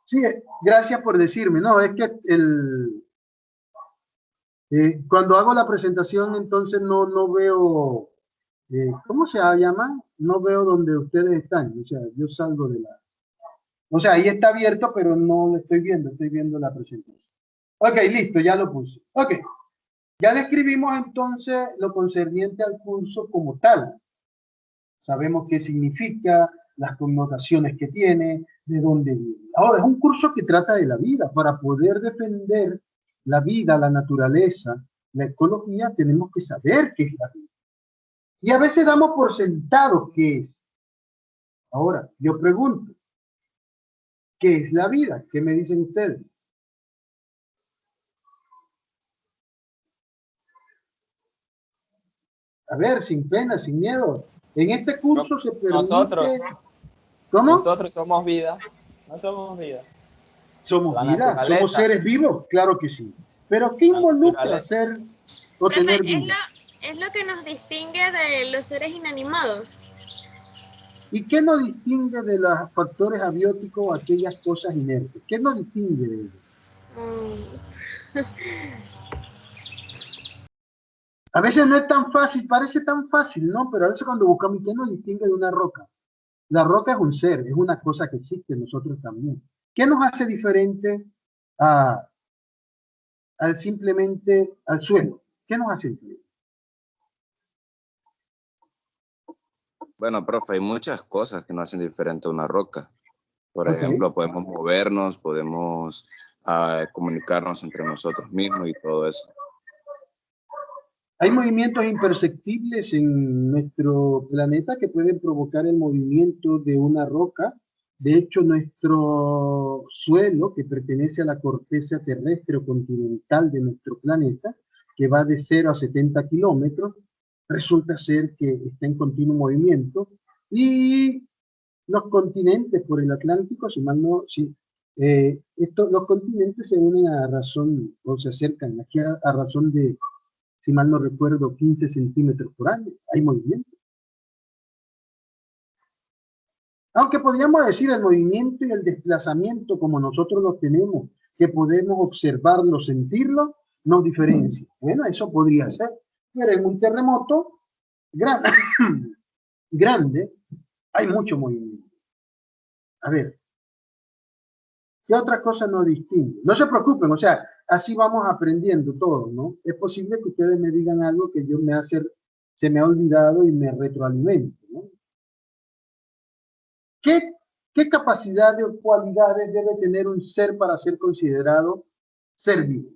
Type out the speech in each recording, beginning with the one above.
Sí, gracias por decirme. No, es que cuando hago la presentación, entonces no veo, ¿cómo se llama? No veo donde ustedes están. O sea, yo salgo de la... O sea, ahí está abierto, pero no lo estoy viendo la presentación. Ok, listo, ya lo puse. Ok, ya describimos entonces lo concerniente al curso como tal. Sabemos qué significa, las connotaciones que tiene, de dónde viene. Ahora, es un curso que trata de la vida. Para poder defender la vida, la naturaleza, la ecología, tenemos que saber qué es la vida. Y a veces damos por sentado qué es. Ahora, yo pregunto, ¿qué es la vida? ¿Qué me dicen ustedes? A ver, sin pena, sin miedo. En este curso se permite... ¿Cómo? Nosotros somos vida. No somos vida. Somos vida, somos seres vivos, claro que sí. Pero ¿qué involucra ser o tener vida? Es lo que nos distingue de los seres inanimados. ¿Y qué nos distingue de los factores abióticos o aquellas cosas inertes? ¿Qué nos distingue de ellos? A veces no es tan fácil, parece tan fácil, ¿no? Pero a veces cuando buscamos, ¿qué nos distingue de una roca? La roca es un ser, es una cosa que existe en nosotros también. ¿Qué nos hace diferente al simplemente al suelo? ¿Qué nos hace diferente? Bueno, profe, hay muchas cosas que nos hacen diferente a una roca. Por ejemplo, podemos movernos, podemos comunicarnos entre nosotros mismos y todo eso. Hay movimientos imperceptibles en nuestro planeta que pueden provocar el movimiento de una roca. De hecho, nuestro suelo, que pertenece a la corteza terrestre o continental de nuestro planeta, que va de 0 a 70 kilómetros, resulta ser que está en continuo movimiento. Y los continentes por el Atlántico, si mal no, sí, los continentes se unen a razón, o se acercan aquí a razón de, si mal no recuerdo, 15 centímetros por año. Hay movimiento. Aunque podríamos decir el movimiento y el desplazamiento como nosotros los tenemos, que podemos observarlo, sentirlo, nos diferencia. Bueno, eso podría ser. Pero en un terremoto grande hay mucho movimiento. A ver, ¿qué otra cosa nos distingue? No se preocupen, o sea, así vamos aprendiendo todo, ¿no? Es posible que ustedes me digan algo que yo se me ha olvidado y me retroalimento, ¿no? ¿Qué capacidades o cualidades debe tener un ser para ser considerado ser vivo?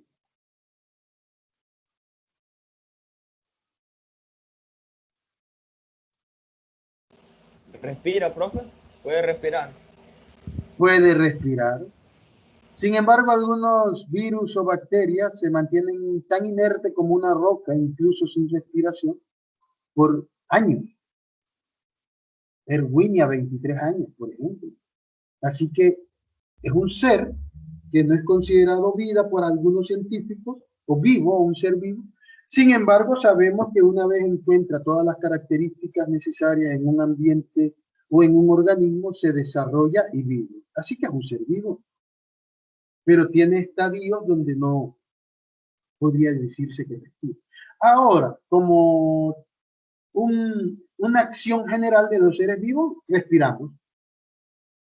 Respira, profe. Puede respirar. Puede respirar. Sin embargo, algunos virus o bacterias se mantienen tan inertes como una roca, incluso sin respiración, por años. Erwinia, 23 años, por ejemplo. Así que es un ser que no es considerado vida por algunos científicos, o vivo, o un ser vivo. Sin embargo, sabemos que una vez encuentra todas las características necesarias en un ambiente o en un organismo, se desarrolla y vive. Así que es un ser vivo. Pero tiene estadios donde no podría decirse que respira. Ahora, como una acción general de los seres vivos, respiramos.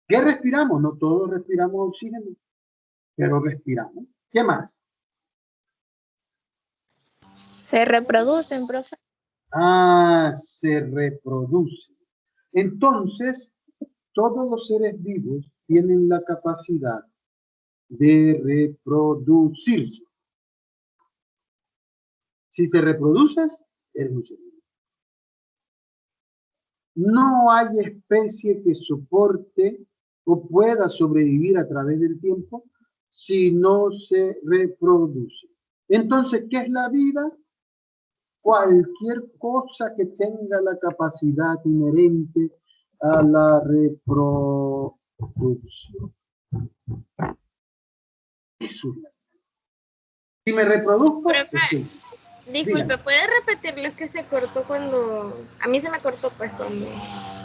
¿Qué respiramos? No todos respiramos oxígeno, pero respiramos. ¿Qué más? Se reproducen, profe. Ah, se reproducen. Entonces, todos los seres vivos tienen la capacidad de reproducirse. Si te reproduces, eres un ser vivo. No hay especie que soporte o pueda sobrevivir a través del tiempo si no se reproduce. Entonces, ¿qué es la vida? Cualquier cosa que tenga la capacidad inherente a la reproducción. Eso es la vida. Si me reproduzco, Profe, Disculpe, ¿puede repetirlo? Es que se cortó cuando... A mí se me cortó pues cuando...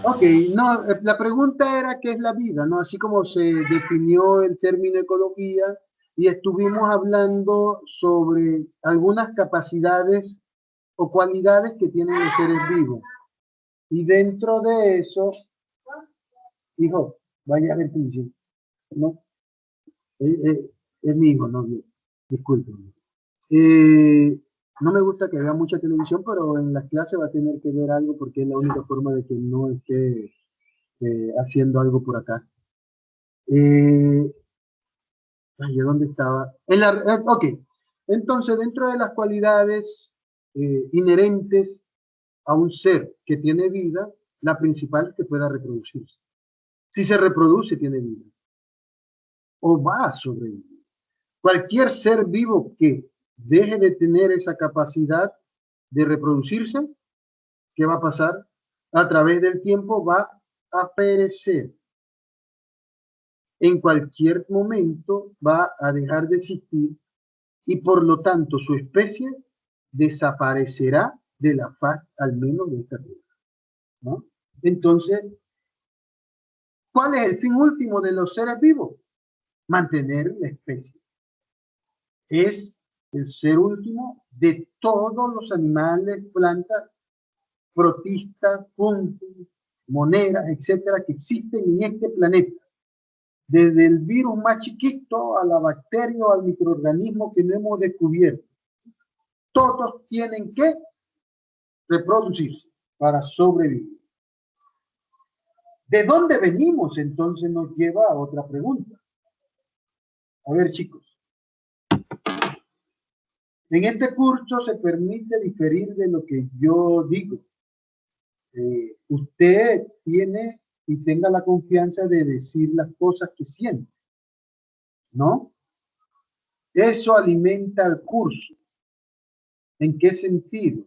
Ok, no, la pregunta era qué es la vida, ¿no? Así como se definió el término ecología y estuvimos hablando sobre algunas capacidades o cualidades que tienen los seres vivos. Y dentro de eso, hijo, vaya a ver pinche, ¿no? Es mi hijo, no, discúlpenme. No me gusta que vea mucha televisión, pero en las clases va a tener que ver algo porque es la única forma de que no esté haciendo algo por acá. Ay, ¿dónde estaba? Ok, entonces dentro de las cualidades inherentes a un ser que tiene vida, la principal es que pueda reproducirse. Si se reproduce, tiene vida. O va a sobrevivir. Cualquier ser vivo que deje de tener esa capacidad de reproducirse, ¿qué va a pasar? A través del tiempo va a perecer. En cualquier momento va a dejar de existir y por lo tanto su especie desaparecerá de la faz al menos de esta tierra, ¿no? Entonces, ¿cuál es el fin último de los seres vivos? Mantener la especie. Es el ser último de todos los animales, plantas, protistas, fungos, monedas, etcétera, que existen en este planeta. Desde el virus más chiquito a la bacteria o al microorganismo que no hemos descubierto. Todos tienen que reproducirse para sobrevivir. ¿De dónde venimos? Entonces nos lleva a otra pregunta. A ver, chicos. En este curso se permite diferir de lo que yo digo. Usted tiene y tenga la confianza de decir las cosas que siente, ¿no? Eso alimenta el curso. ¿En qué sentido?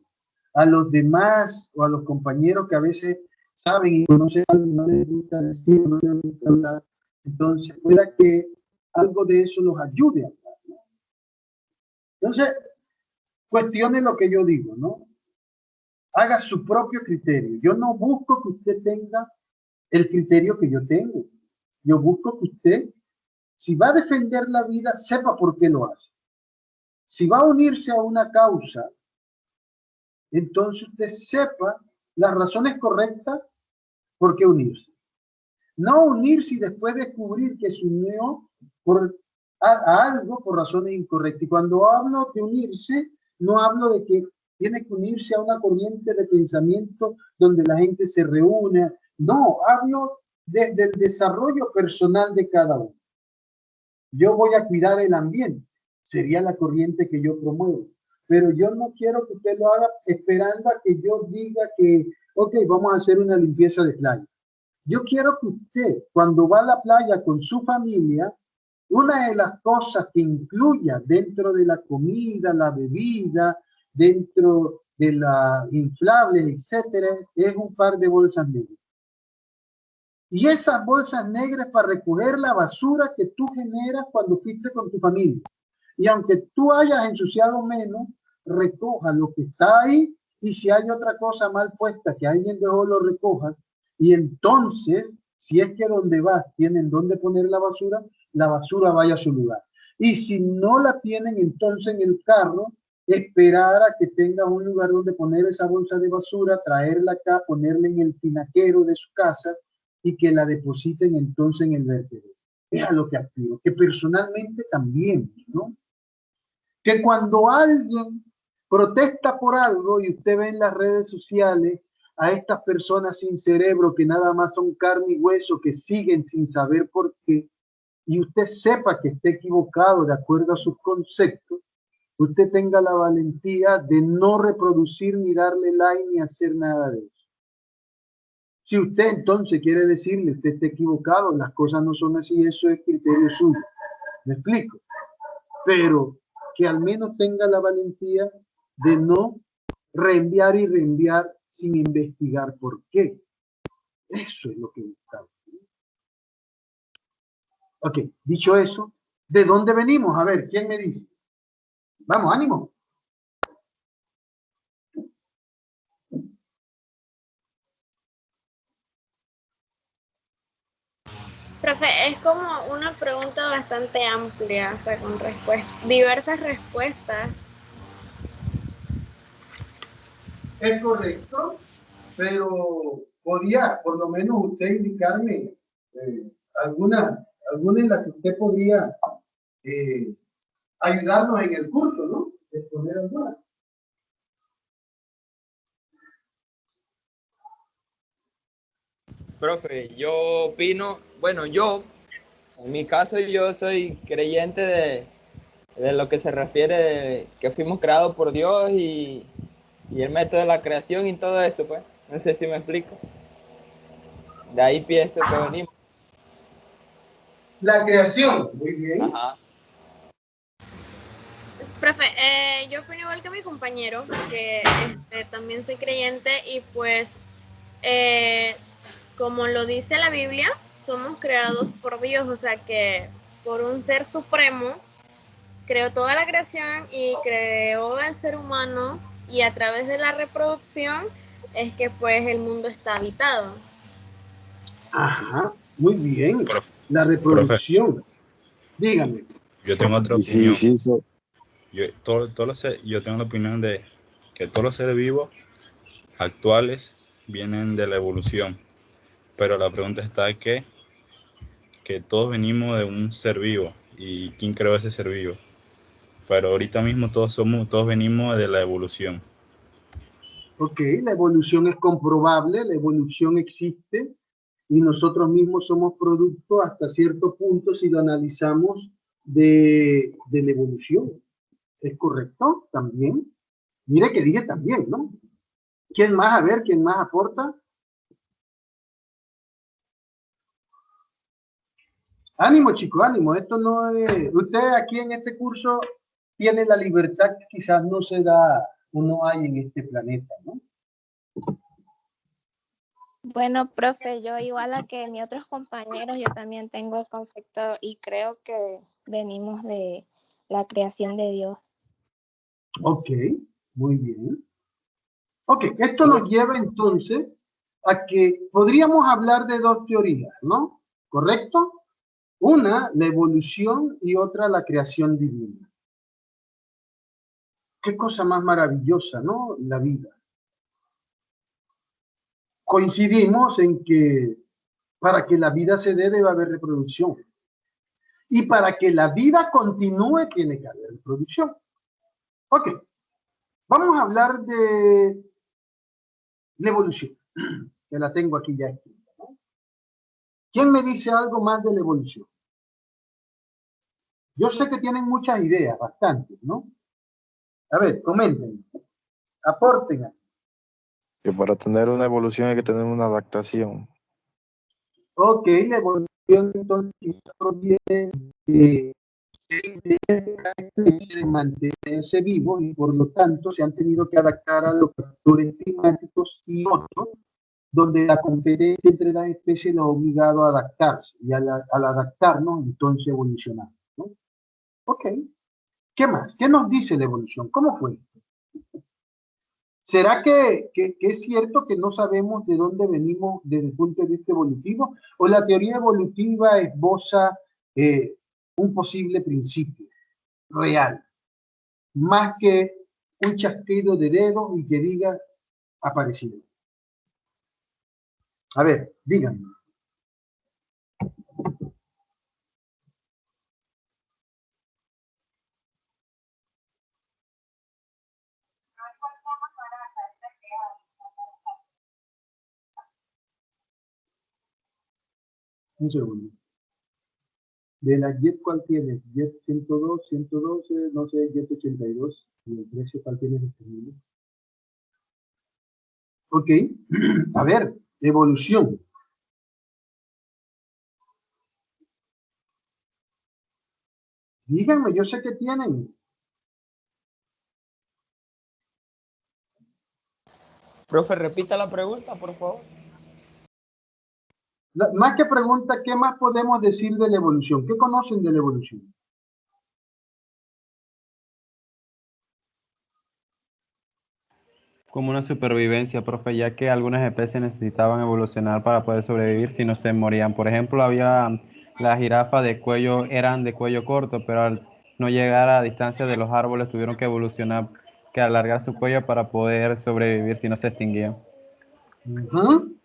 A los demás o a los compañeros que a veces saben y conocen algo, no les gusta decir, no les gusta hablar, entonces pueda que algo de eso los ayude a hablar, ¿no? Entonces, cuestione lo que yo digo, ¿no? Haga su propio criterio. Yo no busco que usted tenga el criterio que yo tengo. Yo busco que usted, si va a defender la vida, sepa por qué lo hace. Si va a unirse a una causa, entonces usted sepa las razones correctas por qué unirse. No unirse y después descubrir que se unió a algo por razones incorrectas. Y cuando hablo de unirse, no hablo de que tiene que unirse a una corriente de pensamiento donde la gente se reúne. No, hablo desde el desarrollo personal de cada uno. Yo voy a cuidar el ambiente, sería la corriente que yo promuevo. Pero yo no quiero que usted lo haga esperando a que yo diga que, ok, vamos a hacer una limpieza de playa. Yo quiero que usted, cuando va a la playa con su familia, una de las cosas que incluya dentro de la comida, la bebida, dentro de las inflables, etcétera, es un par de bolsas negras. Y esas bolsas negras para recoger la basura que tú generas cuando fuiste con tu familia. Y aunque tú hayas ensuciado menos, recoja lo que está ahí y si hay otra cosa mal puesta que alguien dejó, lo recojas. Y entonces, si es que donde vas tienen donde poner la basura vaya a su lugar. Y si no la tienen, entonces en el carro, esperar a que tenga un lugar donde poner esa bolsa de basura, traerla acá, ponerla en el tinaquero de su casa y que la depositen entonces en el vertedero. Es a lo que aspiro, que personalmente también, ¿no? Que cuando alguien protesta por algo y usted ve en las redes sociales a estas personas sin cerebro que nada más son carne y hueso que siguen sin saber por qué y usted sepa que está equivocado de acuerdo a sus conceptos, usted tenga la valentía de no reproducir ni darle like ni hacer nada de eso. Si usted entonces quiere decirle usted está equivocado, las cosas no son así, eso es criterio suyo. ¿Me explico? Pero que al menos tenga la valentía de no reenviar y reenviar sin investigar por qué. Eso es lo que buscamos. Ok, dicho eso, ¿de dónde venimos? A ver, ¿quién me dice? Vamos, ánimo. Profe, es como una pregunta bastante amplia, o sea, con diversas respuestas. Es correcto, pero podría por lo menos usted indicarme alguna en la que usted podría ayudarnos en el curso, ¿no? Exponer alguna. Profe, yo opino, bueno, en mi caso, yo soy creyente de lo que se refiere de que fuimos creados por Dios y el método de la creación y todo eso, pues. No sé si me explico. De ahí pienso que venimos. La creación, muy bien. Ajá. Profe, yo opino igual que mi compañero, que también soy creyente y pues, como lo dice la Biblia, somos creados por Dios, o sea que por un ser supremo creó toda la creación y creó al ser humano y a través de la reproducción es que pues el mundo está habitado. Ajá, muy bien. Profe, La reproducción. Dígame. yo tengo otra Y sí, opinión. sí, Yo tengo la opinión de que todos los seres vivos actuales vienen de la evolución, pero la pregunta está que todos venimos de un ser vivo y quién creó ese ser vivo. Pero ahorita mismo todos venimos de la evolución. Ok, la evolución es comprobable, la evolución existe y nosotros mismos somos producto hasta cierto punto si lo analizamos de la evolución. ¿Es correcto? También. Mire que dije también, ¿no? ¿Quién más? A ver, ¿quién más aporta? Ánimo, chico, ánimo. Esto no es... Usted aquí en este curso tiene la libertad que quizás no se da o no hay en este planeta, ¿no? Bueno, profe, yo igual a que mis otros compañeros, yo también tengo el concepto y creo que venimos de la creación de Dios. Ok, muy bien. Ok, esto nos lleva entonces a que podríamos hablar de dos teorías, ¿no? ¿Correcto? Una, la evolución y otra, la creación divina. Qué cosa más maravillosa, ¿no? La vida. Coincidimos en que para que la vida se dé debe haber reproducción. Y para que la vida continúe tiene que haber reproducción. Ok, vamos a hablar de la evolución, que la tengo aquí ya escrita, ¿no? ¿Quién me dice algo más de la evolución? Yo sé que tienen muchas ideas, bastantes, ¿no? A ver, comenten, aporten. Que para tener una evolución hay que tener una adaptación. Ok, la evolución entonces quizás proviene de de mantenerse vivo y por lo tanto se han tenido que adaptar a los factores climáticos y otros, donde la competencia entre las especies los ha obligado a adaptarse y al adaptarnos entonces evolucionamos, ¿no? Ok, ¿qué más? ¿Qué nos dice la evolución? ¿Cómo fue? ¿Será que es cierto que no sabemos de dónde venimos desde el punto de vista evolutivo? ¿O la teoría evolutiva esboza un posible principio real, más que un chasquido de dedos y que diga aparecido? A ver, díganme. Un segundo. De la Jet, ¿cuál tienes? Jet 102, 112, no sé, Jet 82. ¿Y el precio cuál tienes disponible? Ok, a ver, evolución. Díganme, yo sé que tienen. Profe, repita la pregunta, por favor. Más que pregunta, ¿qué más podemos decir de la evolución? ¿Qué conocen de la evolución? Como una supervivencia, profe, ya que algunas especies necesitaban evolucionar para poder sobrevivir, si no se morían. Por ejemplo, había las jirafas eran de cuello corto, pero al no llegar a distancia de los árboles tuvieron que evolucionar, que alargar su cuello para poder sobrevivir si no se extinguían. Ujú.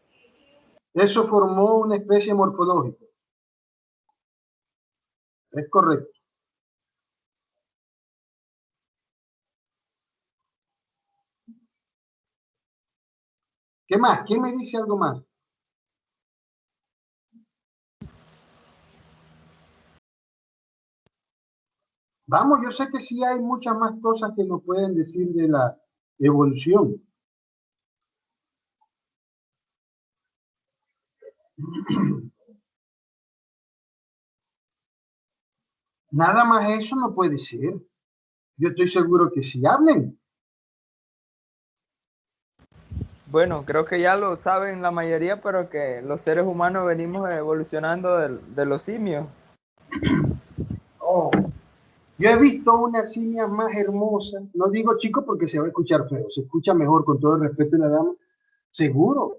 Eso formó una especie morfológica. Es correcto. ¿Qué más? ¿Quién me dice algo más? Vamos, yo sé que sí hay muchas más cosas que nos pueden decir de la evolución. Nada más eso no puede ser. Yo estoy seguro que sí hablen. Bueno, creo que ya lo saben la mayoría, pero que los seres humanos venimos evolucionando de los simios. Oh, yo he visto una simia más hermosa. No digo chico porque se va a escuchar feo. Se escucha mejor con todo el respeto de la dama. Seguro.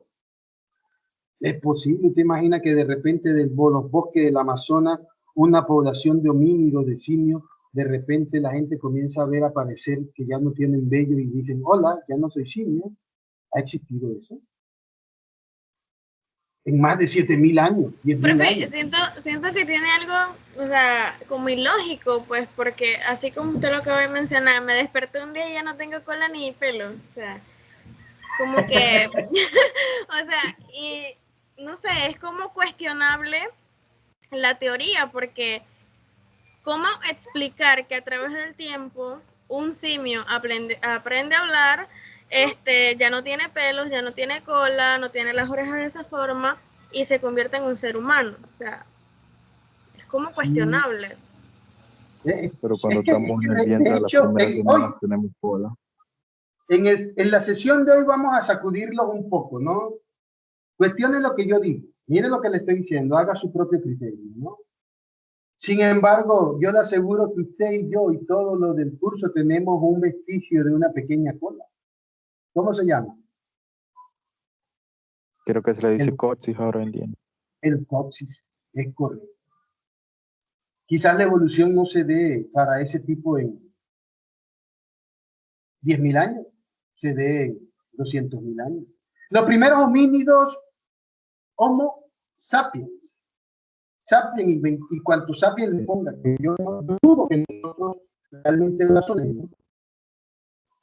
Es posible. ¿Usted imagina que de repente los bosques del Amazonas, una población de homínidos, de simios, de repente la gente comienza a ver aparecer que ya no tienen vello y dicen, hola, ya no soy simio? ¿Ha existido eso? En más de 7.000 años, 10.000 Profe, años. siento que tiene algo, o sea, como ilógico, pues, porque así como usted lo acaba de mencionar, me desperté un día y ya no tengo cola ni pelo, o sea, como que, o sea, y no sé, es como cuestionable la teoría, porque ¿cómo explicar que a través del tiempo un simio aprende a hablar, ya no tiene pelos, ya no tiene cola, no tiene las orejas de esa forma y se convierte en un ser humano? O sea, es como Sí. cuestionable. Pero cuando estamos en el De vientre de las hecho, primeras hoy, semanas tenemos cola. en la sesión de hoy vamos a sacudirlos un poco, ¿no? Cuestione lo que yo digo. Mire lo que le estoy diciendo, haga su propio criterio, ¿no? Sin embargo, yo le aseguro que usted y yo y todos los del curso tenemos un vestigio de una pequeña cola. ¿Cómo se llama? Creo que se le dice coxis ahora en día. El coxis, es correcto. Quizás la evolución no se dé para ese tipo en 10.000 años, se dé en 200.000 años. Los primeros homínidos, Homo sapiens, sapiens y cuanto sapiens le pongan, que yo no dudo que nosotros realmente lo razonemos,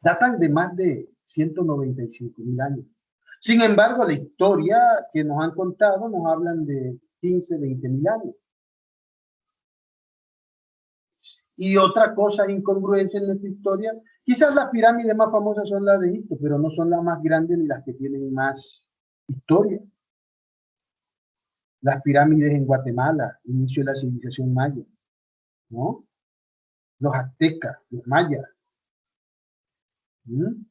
datan de más de 195.000 años. Sin embargo, la historia que nos han contado nos hablan de 15, 20.000 años. Y otra cosa incongruente en nuestra historia, quizás las pirámides más famosas son las de Egipto, pero no son las más grandes ni las que tienen más historia. Las pirámides en Guatemala, inicio de la civilización maya, ¿no? Los aztecas, los mayas. ¿Mm?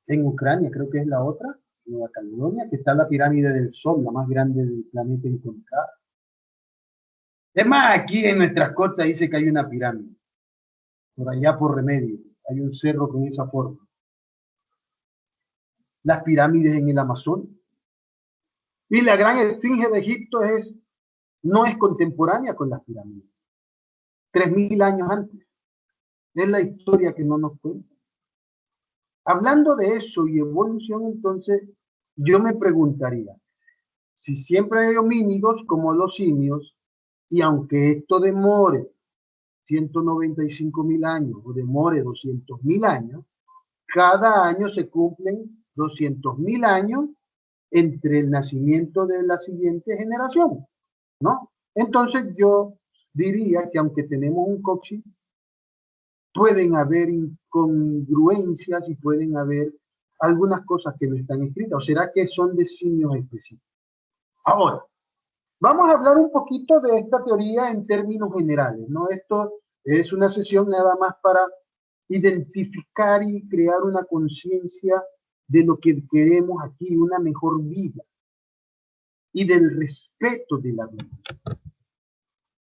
En Ucrania creo que es la otra, Nueva Caledonia, que está la pirámide del Sol, la más grande del planeta encontrada. Es más, aquí en nuestra costa dice que hay una pirámide, por allá por Remedio, hay un cerro con esa forma. Las pirámides en el Amazonas. Y la gran esfinge de Egipto no es contemporánea con las pirámides. 3.000 años antes. Es la historia que no nos cuenta. Hablando de eso y evolución, entonces, yo me preguntaría, si siempre hay homínidos como los simios, y aunque esto demore 195.000 años o demore 200.000 años, cada año se cumplen 200.000 años entre el nacimiento de la siguiente generación, ¿no? Entonces yo diría que aunque tenemos un coxis, pueden haber incongruencias y pueden haber algunas cosas que no están escritas, o será que son de simios específicos. Ahora, vamos a hablar un poquito de esta teoría en términos generales, ¿no? Esto es una sesión nada más para identificar y crear una conciencia de lo que queremos aquí, una mejor vida y del respeto de la vida.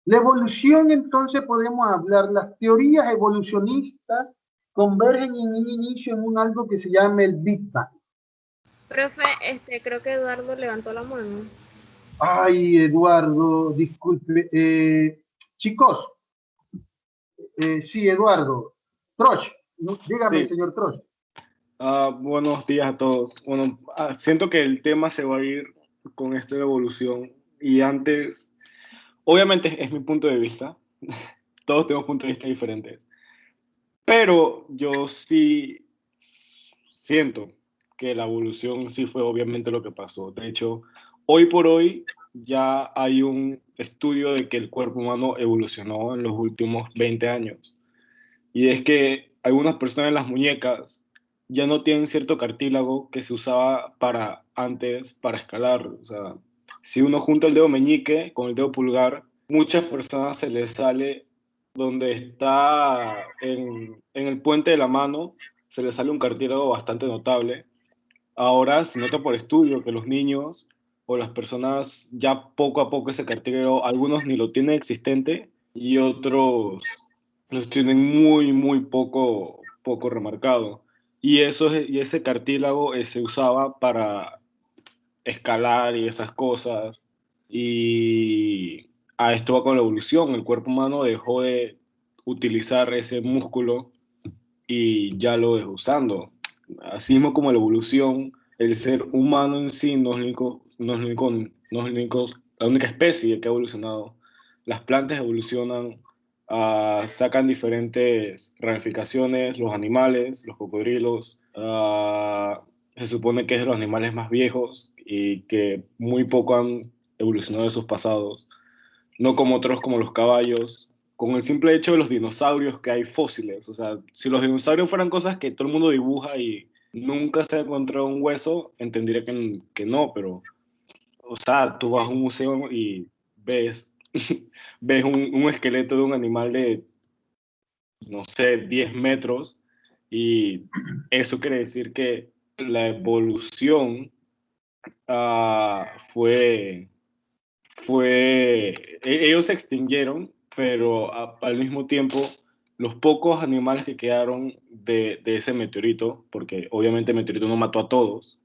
La evolución, entonces, podemos hablar, las teorías evolucionistas convergen en un inicio en algo que se llama el Big Bang. Profe, creo que Eduardo levantó la mano. Ay, Eduardo, disculpe. Chicos, sí, Eduardo. Troch, dígame, Sí, señor Troch. buenos días a todos. Bueno, siento que el tema se va a ir con esta evolución y antes, obviamente es mi punto de vista, todos tenemos puntos de vista diferentes, pero yo sí siento que la evolución sí fue obviamente lo que pasó. De hecho, hoy por hoy ya hay un estudio de que el cuerpo humano evolucionó en los últimos 20 años. Y es que algunas personas en las muñecas ya no tienen cierto cartílago que se usaba para antes para escalar. O sea, si uno junta el dedo meñique con el dedo pulgar, muchas personas se les sale donde está en el puente de la mano, se les sale un cartílago bastante notable. Ahora se nota por estudio que los niños o las personas ya poco a poco ese cartílago, algunos ni lo tienen existente y otros los tienen muy, muy poco remarcado. Y ese cartílago se usaba para escalar y esas cosas. Y a esto va con la evolución. El cuerpo humano dejó de utilizar ese músculo y ya lo dejó usando. Así mismo como la evolución, el ser humano en sí no es, el único, no es, el único, no es el único- la única especie que ha evolucionado. Las plantas evolucionan, sacan diferentes ramificaciones, los animales, los cocodrilos, se supone que es de los animales más viejos y que muy poco han evolucionado de sus pasados, no como otros como los caballos, con el simple hecho de los dinosaurios que hay fósiles. O sea, si los dinosaurios fueran cosas que todo el mundo dibuja y nunca se ha encontrado un hueso, entendería que no, pero, o sea, tú vas a un museo y ves, ves un esqueleto de un animal de, no sé, 10 metros y eso quiere decir que la evolución fue ellos se extinguieron, pero al mismo tiempo los pocos animales que quedaron de ese meteorito, porque obviamente el meteorito no mató a todos,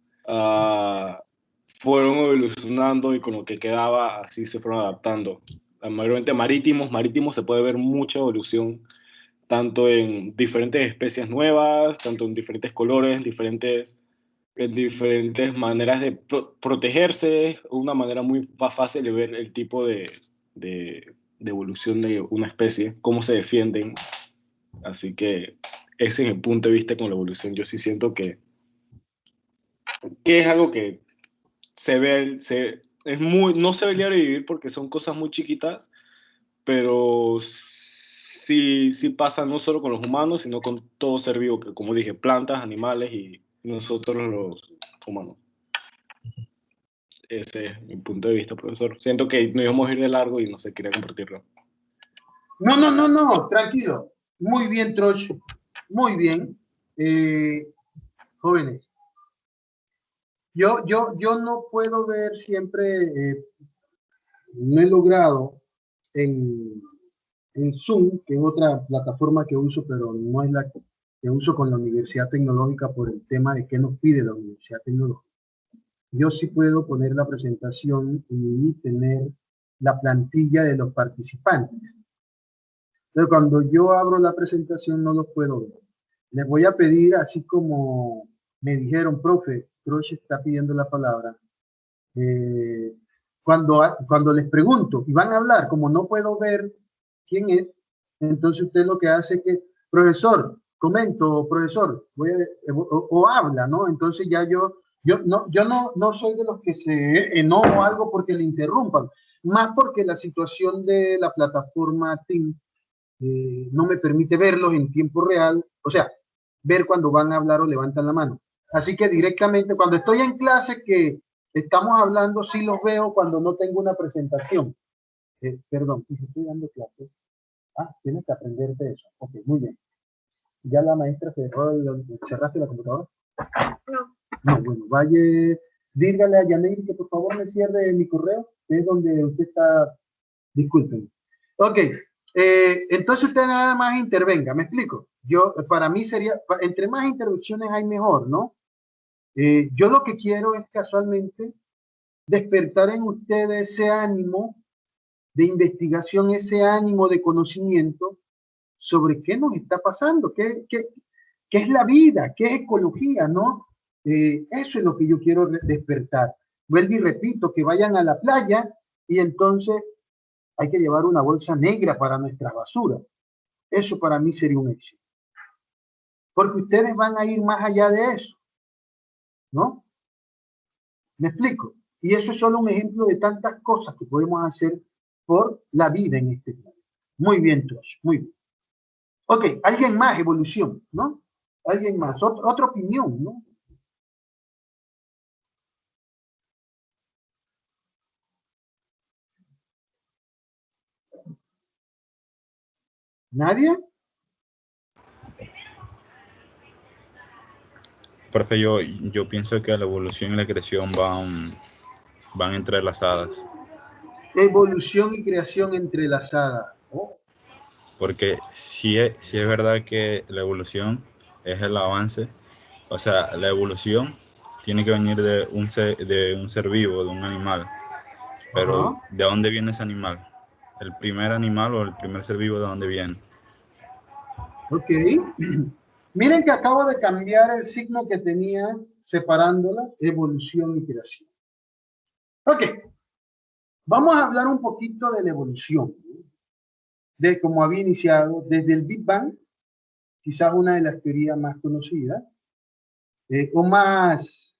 fueron evolucionando y con lo que quedaba así se fueron adaptando. Mayormente marítimos se puede ver mucha evolución, tanto en diferentes especies nuevas, tanto en diferentes colores, en diferentes maneras de protegerse, una manera muy fácil de ver el tipo de evolución de una especie, cómo se defienden. Así que ese es mi punto de vista con la evolución. Yo sí siento que es algo que es muy, no se debería vivir porque son cosas muy chiquitas, pero sí pasa no solo con los humanos, sino con todo ser vivo, que como dije, plantas, animales y nosotros los humanos. Ese es mi punto de vista, profesor. Siento que nos íbamos a ir de largo y no sé, quería compartirlo. No, tranquilo. Muy bien, Troch. Muy bien. Jóvenes, yo no puedo ver siempre, no he logrado en Zoom, que es otra plataforma que uso, pero no es la que uso con la Universidad Tecnológica por el tema de qué nos pide la Universidad Tecnológica. Yo sí puedo poner la presentación y tener la plantilla de los participantes. Pero cuando yo abro la presentación no los puedo ver. Les voy a pedir, así como me dijeron, profe, Troche está pidiendo la palabra. Eh, cuando les pregunto y van a hablar, como no puedo ver quién es, entonces usted lo que hace es que, profesor, comento, profesor, o habla, ¿no? Entonces ya yo no soy de los que se enojo algo porque le interrumpan, más porque la situación de la plataforma Teams no me permite verlos en tiempo real, o sea, ver cuando van a hablar o levantan la mano. Así que directamente, cuando estoy en clase que estamos hablando, sí los veo cuando no tengo una presentación. Perdón, estoy dando clases. Tienes que aprenderte eso. Ok, muy bien. ¿Ya la maestra cerraste la computadora? No. No, bueno, vaya, dígale a Yaneiri que por favor me cierre mi correo, que es donde usted está. Disculpen. Ok, entonces usted nada más intervenga, ¿me explico? Para mí sería, entre más interrupciones hay mejor, ¿no? Yo lo que quiero es casualmente despertar en ustedes ese ánimo de investigación, ese ánimo de conocimiento sobre qué nos está pasando, qué es la vida, qué es ecología, ¿no? Eso es lo que yo quiero despertar. Vuelvo y repito, que vayan a la playa y entonces hay que llevar una bolsa negra para nuestras basuras. Eso para mí sería un éxito. Porque ustedes van a ir más allá de eso, ¿no? ¿Me explico? Y eso es solo un ejemplo de tantas cosas que podemos hacer por la vida en este planeta. Muy bien, Tosh, muy bien. Ok, alguien más, evolución, ¿no? Alguien más, otra opinión, ¿no? ¿Nadie? Profe, yo pienso que la evolución y la creación van entrelazadas, Evolución y creación entrelazada. Oh, porque si es verdad que la evolución es el avance, o sea, la evolución tiene que venir de un ser vivo, de un animal, pero ajá. ¿de dónde viene ese animal? ¿El primer animal o el primer ser vivo de dónde viene? Ok. Miren que acabo de cambiar el signo que tenía separándolas, evolución y creación. Ok. Vamos a hablar un poquito de la evolución, ¿no? De cómo había iniciado desde el Big Bang, quizás una de las teorías más conocidas, o más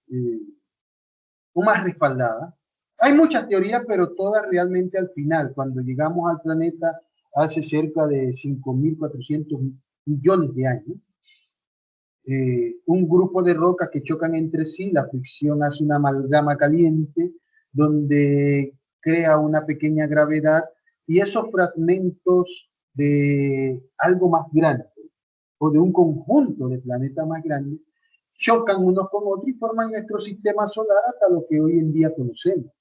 respaldada. Hay muchas teorías, pero todas realmente al final, cuando llegamos al planeta hace cerca de 5.400 millones de años, un grupo de rocas que chocan entre sí, la fricción hace una amalgama caliente donde crea una pequeña gravedad y esos fragmentos de algo más grande o de un conjunto de planetas más grandes chocan unos con otros y forman nuestro sistema solar hasta lo que hoy en día conocemos.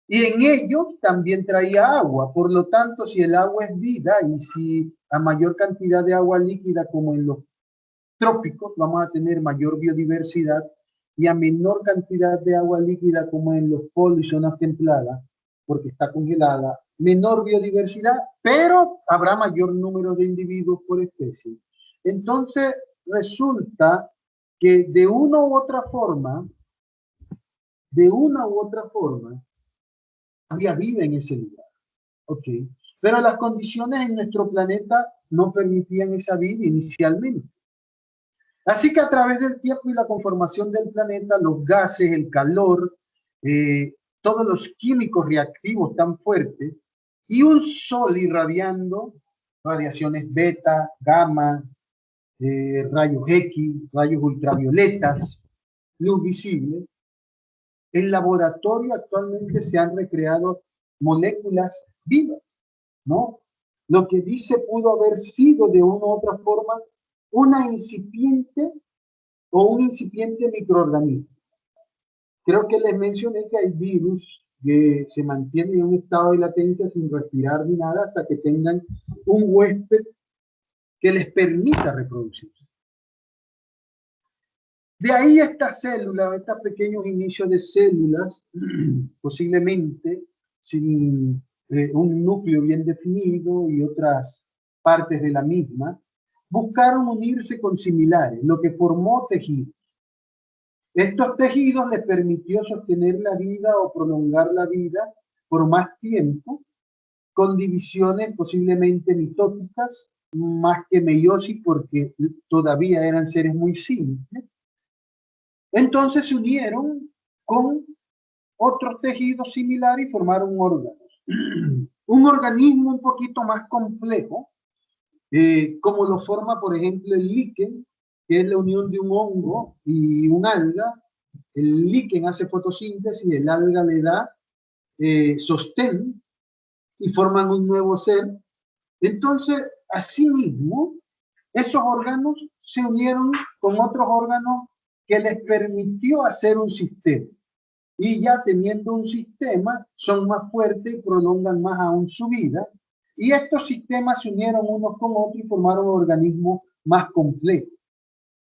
Y en ellos también traía agua, por lo tanto, si el agua es vida y si a mayor cantidad de agua líquida como en los trópicos vamos a tener mayor biodiversidad y a menor cantidad de agua líquida como en los polos y zonas templadas, porque está congelada, menor biodiversidad, pero habrá mayor número de individuos por especie. Entonces, resulta que de una u otra forma, había vida en ese lugar. Ok. Pero las condiciones en nuestro planeta no permitían esa vida inicialmente. Así que a través del tiempo y la conformación del planeta, los gases, el calor, todos los químicos reactivos tan fuertes, y un sol irradiando radiaciones beta, gamma, rayos X, rayos ultravioletas, luz visible. En laboratorio actualmente se han recreado moléculas vivas, ¿no? Lo que dice pudo haber sido de una u otra forma una incipiente o un incipiente microorganismo. Creo que les mencioné que hay virus que se mantienen en un estado de latencia sin respirar ni nada hasta que tengan un huésped que les permita reproducirse. De ahí estas células, estos pequeños inicios de células, posiblemente sin un núcleo bien definido y otras partes de la misma, buscaron unirse con similares, lo que formó tejidos. Estos tejidos les permitió sostener la vida o prolongar la vida por más tiempo, con divisiones posiblemente mitóticas, más que meiosis, porque todavía eran seres muy simples. Entonces se unieron con otros tejidos similares y formaron órganos. Un organismo un poquito más complejo, como lo forma, por ejemplo, el líquen, que es la unión de un hongo y un alga. El líquen hace fotosíntesis, el alga le da sostén y forman un nuevo ser. Entonces, asimismo, esos órganos se unieron con otros órganos que les permitió hacer un sistema. Y ya teniendo un sistema, son más fuertes y prolongan más aún su vida. Y estos sistemas se unieron unos con otros y formaron organismos más complejos.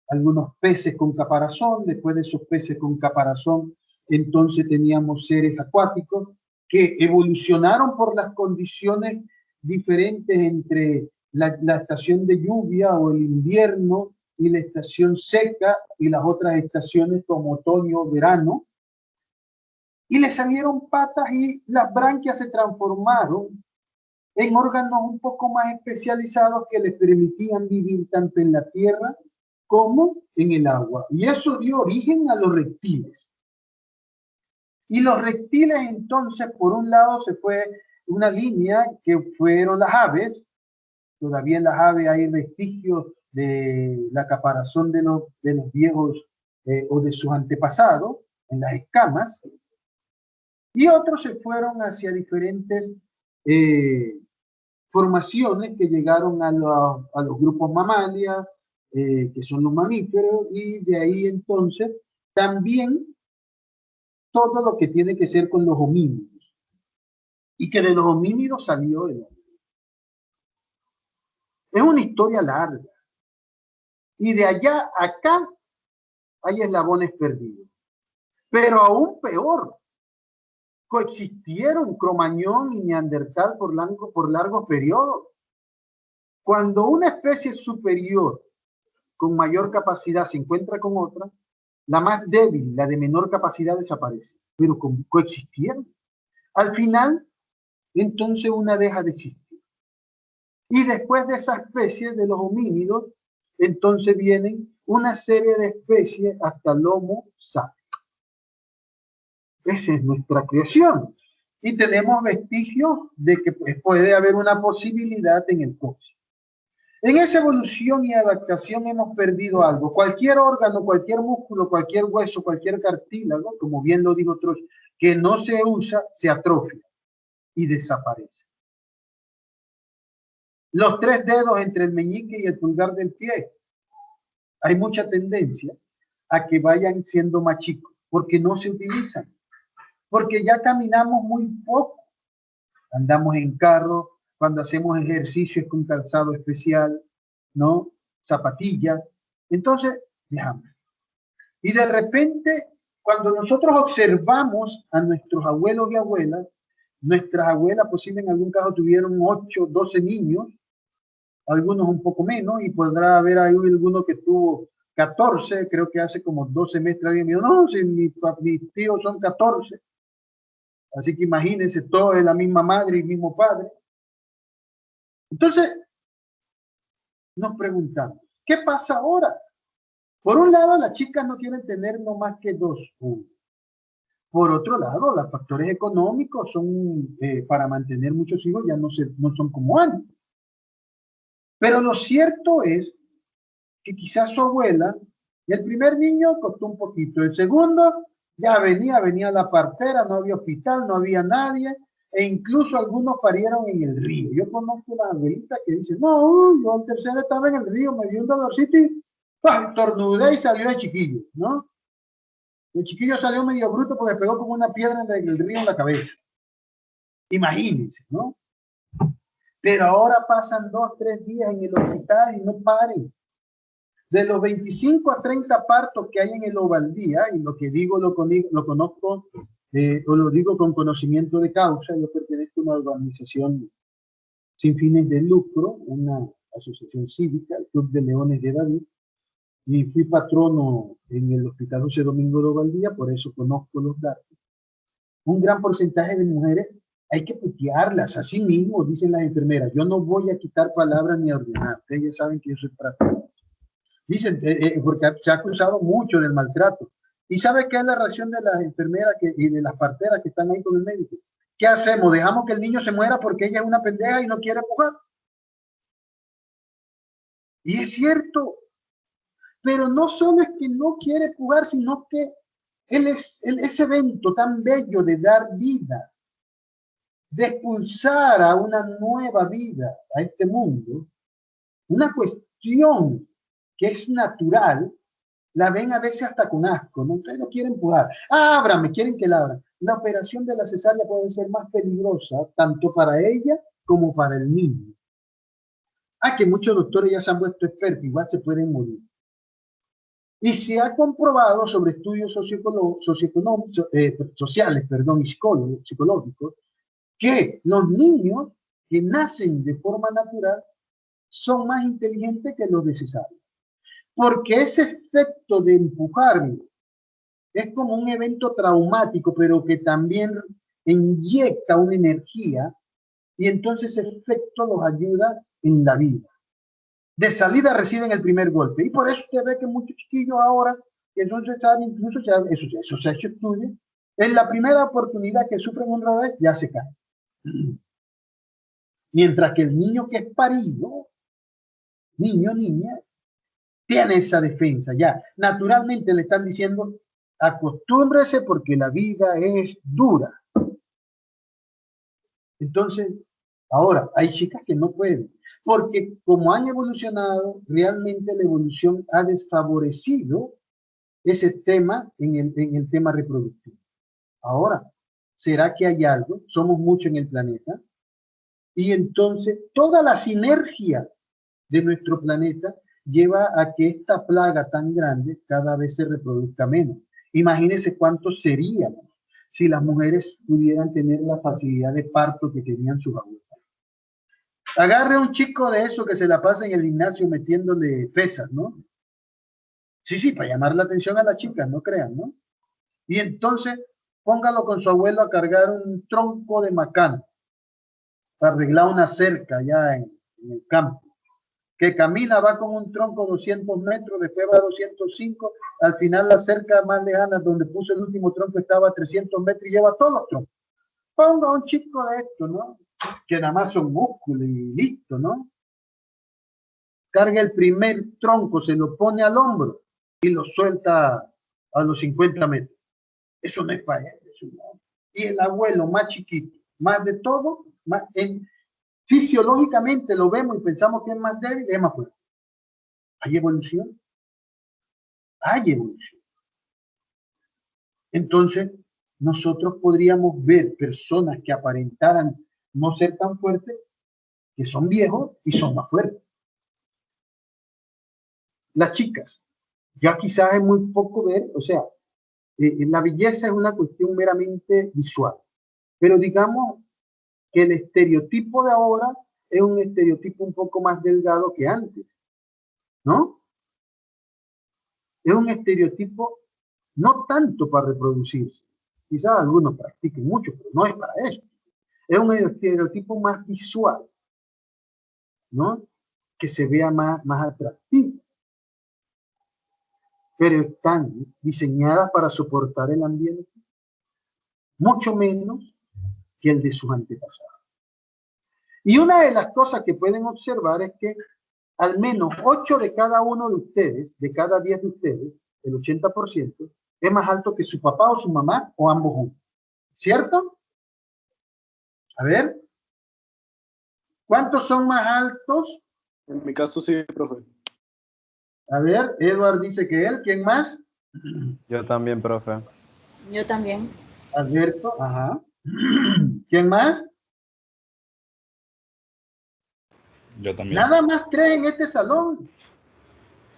Algunos peces con caparazón, después de esos peces con caparazón entonces teníamos seres acuáticos que evolucionaron por las condiciones diferentes entre la estación de lluvia o el invierno y la estación seca y las otras estaciones como otoño o verano, y le salieron patas y las branquias se transformaron en órganos un poco más especializados que les permitían vivir tanto en la tierra como en el agua. Y eso dio origen a los reptiles. Y los reptiles entonces, por un lado, se fue una línea que fueron las aves. Todavía en las aves hay vestigios de la caparazón de los viejos o de sus antepasados, en las escamas. Y otros se fueron hacia diferentes formaciones que llegaron a los grupos mamalia, que son los mamíferos, y de ahí entonces también todo lo que tiene que ser con los homínidos. Y que de los homínidos salió el hombre. Es una historia larga. Y de allá a acá hay eslabones perdidos. Pero aún peor, coexistieron Cromañón y Neandertal por largos periodos. Cuando una especie superior con mayor capacidad se encuentra con otra, la más débil, la de menor capacidad, desaparece. Pero coexistieron. Al final, entonces una deja de existir. Y después de esa especie de los homínidos, entonces vienen una serie de especies hasta el Homo sapiens. Esa es nuestra creación. Y tenemos vestigios de que puede haber una posibilidad en el próximo. En esa evolución y adaptación hemos perdido algo. Cualquier órgano, cualquier músculo, cualquier hueso, cualquier cartílago, como bien lo dijo Troch, que no se usa, se atrofia y desaparece. Los 3 dedos entre el meñique y el pulgar del pie, hay mucha tendencia a que vayan siendo más chicos, porque no se utilizan. Porque ya caminamos muy poco. Andamos en carro, cuando hacemos ejercicios con calzado especial, ¿no? Zapatillas. Entonces, dejamos. Y de repente, cuando nosotros observamos a nuestros abuelos y abuelas, nuestras abuelas posible en algún caso tuvieron 8, 12 niños, algunos un poco menos, y podrá haber ahí alguno que tuvo 14, creo que hace como 2 semestres alguien me dijo, no, si mis tíos son 14. Así que imagínense, todos de la misma madre y mismo padre. Entonces, nos preguntamos, ¿qué pasa ahora? Por un lado, las chicas no quieren tener no más que 2 hijos. Por otro lado, los factores económicos son, para mantener muchos hijos ya no son como antes. Pero lo cierto es que quizás su abuela, el primer niño costó un poquito, el segundo ya venía la partera, no había hospital, no había nadie, e incluso algunos parieron en el río. Yo conozco una abuelita que dice, no, yo el tercero estaba en el río, me dio un dolorcito y tornudé y salió de chiquillo, ¿no? El chiquillo salió medio bruto porque pegó como una piedra en el río en la cabeza. Imagínense, ¿no? Pero ahora pasan 2, 3 días en el hospital y no paren. De los 25 a 30 partos que hay en el Ovaldía, y lo que digo lo conozco, o lo digo con conocimiento de causa, yo pertenezco a una organización sin fines de lucro, una asociación cívica, el Club de Leones de David, y fui patrono en el Hospital José Domingo de Ovaldía, por eso conozco los datos. Un gran porcentaje de mujeres hay que putearlas, así mismo, dicen las enfermeras. Yo no voy a quitar palabras ni a ordenar, ustedes ya saben que yo soy práctico. Dicen, porque se ha acusado mucho del maltrato. ¿Y sabe qué es la reacción de las enfermeras y de las parteras que están ahí con el médico? ¿Qué hacemos? ¿Dejamos que el niño se muera porque ella es una pendeja y no quiere pujar? Y es cierto. Pero no solo es que no quiere pujar, sino que ese evento tan bello de dar vida, de expulsar a una nueva vida a este mundo, una cuestión que es natural, la ven a veces hasta con asco, ¿no? Ustedes no quieren empujar. Ábrame, quieren que la abran. La operación de la cesárea puede ser más peligrosa, tanto para ella como para el niño. Que muchos doctores ya se han vuelto expertos, igual se pueden morir. Y se ha comprobado sobre estudios sociales, perdón, y psicológicos, que los niños que nacen de forma natural son más inteligentes que los necesarios. Porque ese efecto de empujarlos es como un evento traumático, pero que también inyecta una energía y entonces ese efecto los ayuda en la vida. De salida reciben el primer golpe. Y por eso usted ve que muchos chiquillos ahora, que no se sabe, incluso eso se ha hecho estudios, en la primera oportunidad que sufren un revés, ya se caen. Mientras que el niño que es parido, niño, niña, tiene esa defensa ya. Naturalmente le están diciendo, acostúmbrese porque la vida es dura. Entonces, ahora, hay chicas que no pueden, porque como han evolucionado, realmente la evolución ha desfavorecido ese tema en el tema reproductivo. Ahora, ¿será que hay algo? Somos muchos en el planeta. Y entonces, toda la sinergia de nuestro planeta lleva a que esta plaga tan grande cada vez se reproduzca menos. Imagínense cuántos seríamos si las mujeres pudieran tener la facilidad de parto que tenían sus abuelas. Agarre a un chico de eso que se la pasa en el gimnasio metiéndole pesas, ¿no? Sí, para llamar la atención a las chicas, no crean, ¿no? Y entonces póngalo con su abuelo a cargar un tronco de macano para arreglar una cerca allá en el campo. Que camina, va con un tronco 200 metros, después va a 205, al final la cerca más lejana donde puso el último tronco estaba a 300 metros y lleva todos los troncos. Ponga a un chico de esto, ¿no? Que nada más son músculos y listo, ¿no? Carga el primer tronco, se lo pone al hombro y lo suelta a los 50 metros. Eso no es para él. No. Y el abuelo más chiquito, más de todo, fisiológicamente lo vemos y pensamos que es más débil, es más fuerte. ¿Hay evolución? Hay evolución. Entonces, nosotros podríamos ver personas que aparentaran no ser tan fuertes, que son viejos y son más fuertes. Las chicas, ya quizás es muy poco ver, o sea, la belleza es una cuestión meramente visual, pero digamos que el estereotipo de ahora es un estereotipo un poco más delgado que antes, ¿no? Es un estereotipo no tanto para reproducirse, quizás algunos practiquen mucho, pero no es para eso. Es un estereotipo más visual, ¿no? Que se vea más atractivo. Pero están diseñadas para soportar el ambiente, mucho menos que el de sus antepasados. Y una de las cosas que pueden observar es que al menos 8 de cada uno de ustedes, de cada 10 de ustedes, el 80%, es más alto que su papá o su mamá o ambos juntos. ¿Cierto? A ver. ¿Cuántos son más altos? En mi caso sí, profe. A ver, Edward dice que él. ¿Quién más? Yo también, profe. Yo también. Alberto, ajá. ¿Quién más? Yo también. Nada más 3 en este salón.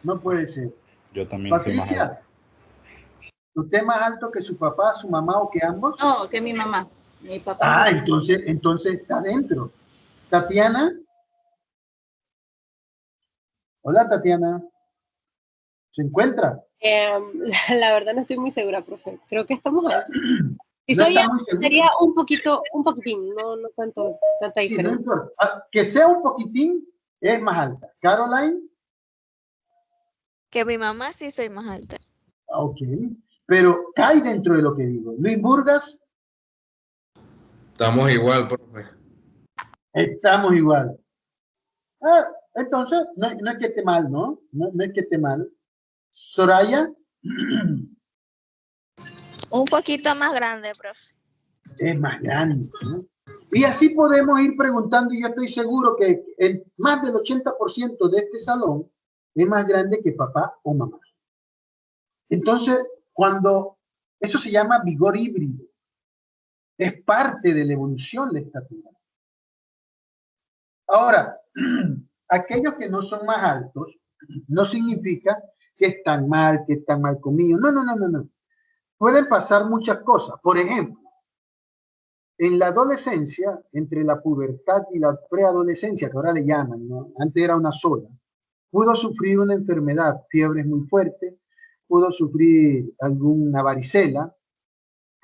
No puede ser. Yo también soy más alto. Patricia, ¿usted es más alto que su papá, su mamá o que ambos? No, que mi mamá. Mi papá. Ah, entonces está dentro. Tatiana. Hola, Tatiana. ¿Se encuentra? La verdad no estoy muy segura, profe. Creo que estamos ahí. Si No soy está muy segura. sería un poquitín, no tanta Sí, no diferencia. importa. Que sea un poquitín es más alta. Caroline. Que mi mamá sí soy más alta. Ok. Pero cae dentro de lo que digo. Luis Burgas. Estamos igual, profe. Estamos igual. Entonces, no es que esté mal, ¿no? No es que esté mal. Soraya. Un poquito más grande, profe. Es más grande, ¿no? Y así podemos ir preguntando, y yo estoy seguro que más del 80% de este salón es más grande que papá o mamá. Entonces, eso se llama vigor híbrido, es parte de la evolución la estatura. Ahora, aquellos que no son más altos, no significa que están mal, que están mal comidos. No, no, no, no, no. Pueden pasar muchas cosas. Por ejemplo, en la adolescencia, entre la pubertad y la preadolescencia, que ahora le llaman, ¿no? Antes era una sola, pudo sufrir una enfermedad, fiebres muy fuertes, pudo sufrir alguna varicela,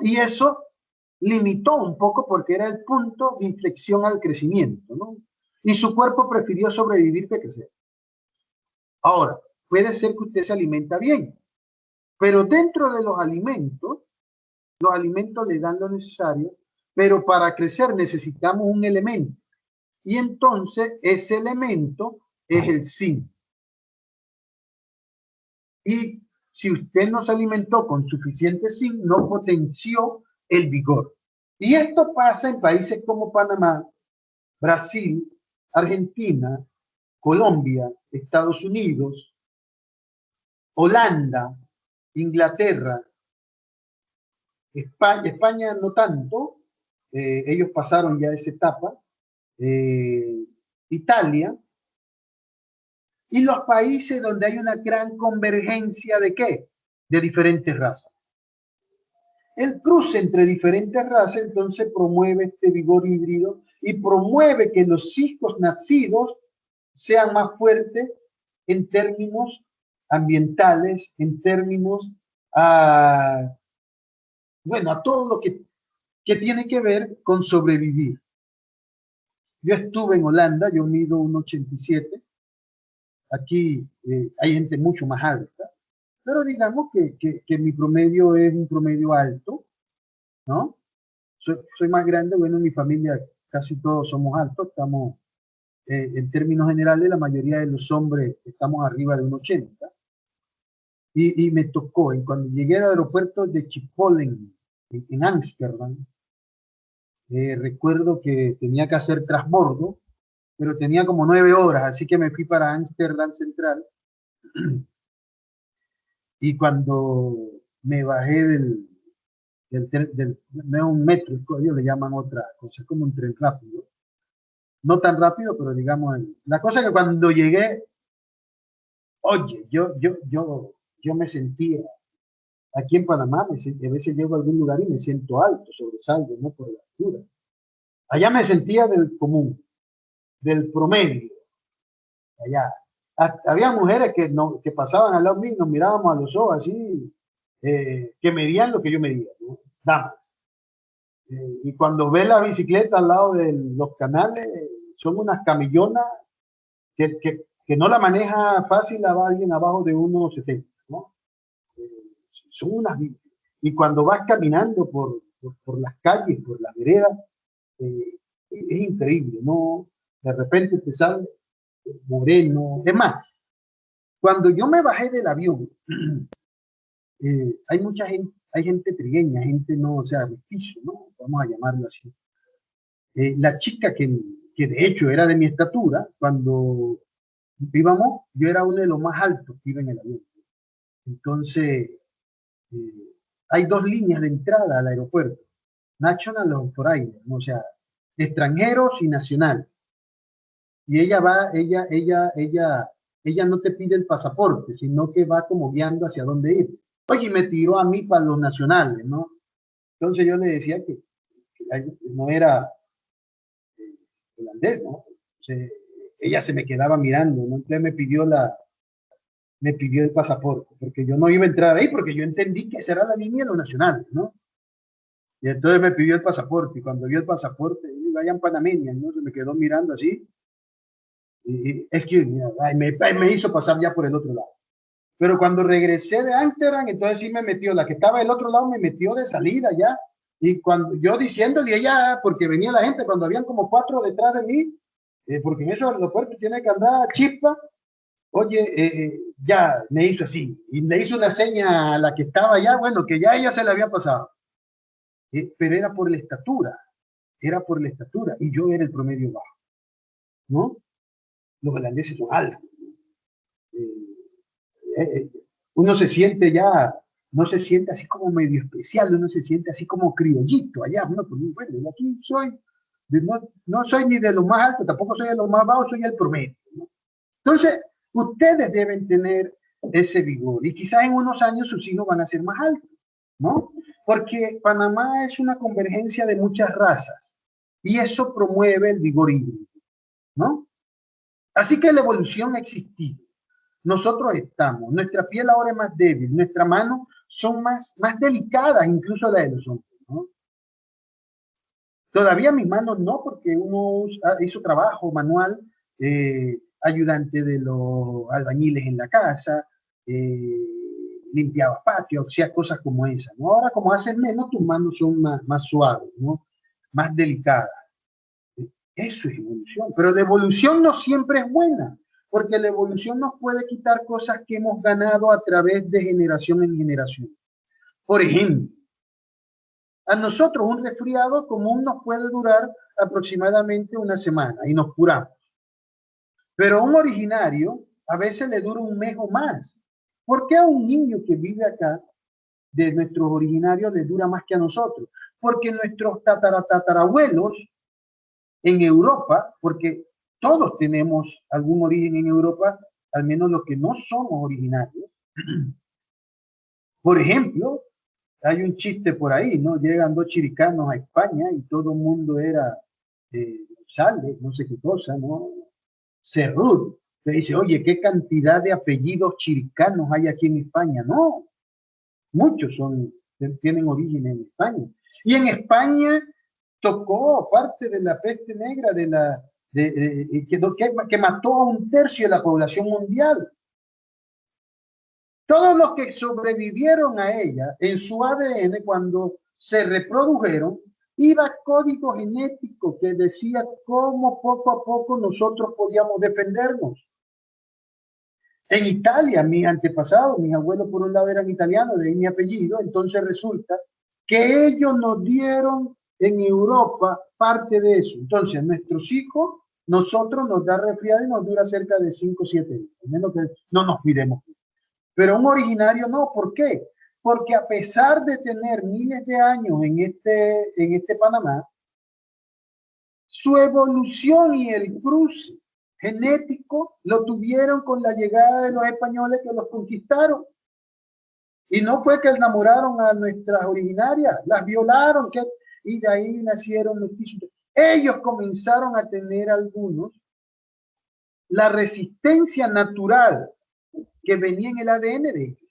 y eso limitó un poco porque era el punto de inflexión al crecimiento, ¿no? Y su cuerpo prefirió sobrevivir que crecer. Ahora, puede ser que usted se alimenta bien, pero dentro de los alimentos le dan lo necesario, pero para crecer necesitamos un elemento. Y entonces ese elemento es el zinc. Y si usted no se alimentó con suficiente zinc, no potenció el vigor. Y esto pasa en países como Panamá, Brasil, Argentina, Colombia, Estados Unidos, Holanda, Inglaterra, España no tanto, ellos pasaron ya esa etapa, Italia, y los países donde hay una gran convergencia ¿de qué? De diferentes razas. El cruce entre diferentes razas entonces promueve este vigor híbrido y promueve que los hijos nacidos sean más fuertes en términos ambientales, en términos bueno, a todo lo que tiene que ver con sobrevivir. Yo estuve en Holanda, yo mido 1,87. Aquí hay gente mucho más alta, pero digamos que mi promedio es un promedio alto, ¿no? Soy más grande, bueno, en mi familia casi todos somos altos, estamos, en términos generales, la mayoría de los hombres estamos arriba de 1,80. Y me tocó, cuando llegué al aeropuerto de Schiphol en Ámsterdam, recuerdo que tenía que hacer transbordo, pero tenía como 9 horas, así que me fui para Ámsterdam Central. Y cuando me bajé no es un metro, ellos le llaman otra cosa, es como un tren rápido. No tan rápido, pero digamos, la cosa es que cuando llegué, oye, yo me sentía, aquí en Panamá, a veces llego a algún lugar y me siento alto, sobresalgo, ¿no? Por la altura. Allá me sentía del común, del promedio, allá. Había mujeres que pasaban al lado mío, nos mirábamos a los ojos así, que medían lo que yo medía, ¿no? Damas. Y cuando ve la bicicleta al lado de los canales, son unas camillonas que no la maneja fácil a alguien abajo de 1,70, ¿no? Son unas... Y cuando vas caminando por las calles, por las veredas, es increíble, ¿no? De repente te sale moreno. Es más, cuando yo me bajé del avión, hay mucha gente, hay gente trigueña, gente no, o sea, mestizo, ¿no? Vamos a llamarlo así. La chica que de hecho era de mi estatura, cuando íbamos, yo era uno de los más altos que iba en el avión. Entonces, hay 2 líneas de entrada al aeropuerto, National o Foreigner, ¿no? O sea, extranjeros y nacional. Y ella no te pide el pasaporte, sino que va como guiando hacia dónde ir. Oye, me tiró a mí para los nacionales, ¿no? Entonces yo le decía que no era holandés, ¿no? Entonces, ella se me quedaba mirando, ¿no? Entonces me pidió el pasaporte, porque yo no iba a entrar ahí, porque yo entendí que esa era la línea de los nacionales, ¿no? Y entonces me pidió el pasaporte, y cuando vio el pasaporte, vayan panameña, ¿no? Se me quedó mirando así, es que me hizo pasar ya por el otro lado. Pero cuando regresé de Ámsterdam, entonces sí me metió, la que estaba del otro lado me metió de salida ya, y cuando yo diciéndole ella, porque venía la gente, cuando habían como 4 detrás de mí, porque en esos aeropuertos tiene que andar chispa, oye, ya me hizo así, y le hizo una seña a la que estaba allá, bueno, que ya ella se le había pasado, pero era por la estatura, y yo era el promedio bajo, ¿no? Los holandeses son altos. Uno se siente ya, no se siente así como medio especial, uno se siente así como criollito allá, uno, pues, bueno, aquí soy, no soy ni de los más altos, tampoco soy de los más bajos, soy el promedio, ¿no? Entonces, ustedes deben tener ese vigor. Y quizás en unos años sus hijos van a ser más altos, ¿no? Porque Panamá es una convergencia de muchas razas y eso promueve el vigor híbrido, ¿no? Así que la evolución ha existido. Nosotros estamos, nuestra piel ahora es más débil, nuestras manos son más delicadas, incluso las de los hombres, ¿no? Todavía mis manos no, porque uno hizo trabajo manual, ayudante de los albañiles en la casa, limpiaba patios, o sea, cosas como esas, ¿no? Ahora, como haces menos, tus manos son más suaves, ¿no? Más delicadas. Eso es evolución, pero la evolución no siempre es buena, porque la evolución nos puede quitar cosas que hemos ganado a través de generación en generación. Por ejemplo, a nosotros un resfriado común nos puede durar aproximadamente una semana y nos curamos. Pero a un originario a veces le dura un mes o más. ¿Por qué a un niño que vive acá, de nuestros originarios, le dura más que a nosotros? Porque nuestros tatarabuelos en Europa, porque todos tenemos algún origen en Europa, al menos los que no somos originarios. Por ejemplo, hay un chiste por ahí, ¿no? Llegan dos chiricanos a España y todo el mundo era González, no sé qué cosa, ¿no? Cerrut. Le dice, oye, ¿qué cantidad de apellidos chiricanos hay aquí en España? No, muchos tienen origen en España. Y en España tocó parte de la peste negra que mató a 1/3 de la población mundial. Todos los que sobrevivieron a ella, en su ADN, cuando se reprodujeron, iba código genético que decía cómo poco a poco nosotros podíamos defendernos. En Italia, mis antepasados, mis abuelos por un lado eran italianos, de ahí mi apellido, entonces resulta que ellos nos dieron en Europa parte de eso. Entonces, nuestros hijos, nosotros nos da resfriado y nos dura cerca de 5 o 7 días, a menos que no nos cuidemos. Pero un originario no, ¿por qué? Porque a pesar de tener miles de años en este Panamá, su evolución y el cruce genético lo tuvieron con la llegada de los españoles que los conquistaron. Y no fue que enamoraron a nuestras originarias, las violaron, y de ahí nacieron mestizos. Ellos comenzaron a tener algunos la resistencia natural que venía en el ADN de ellos,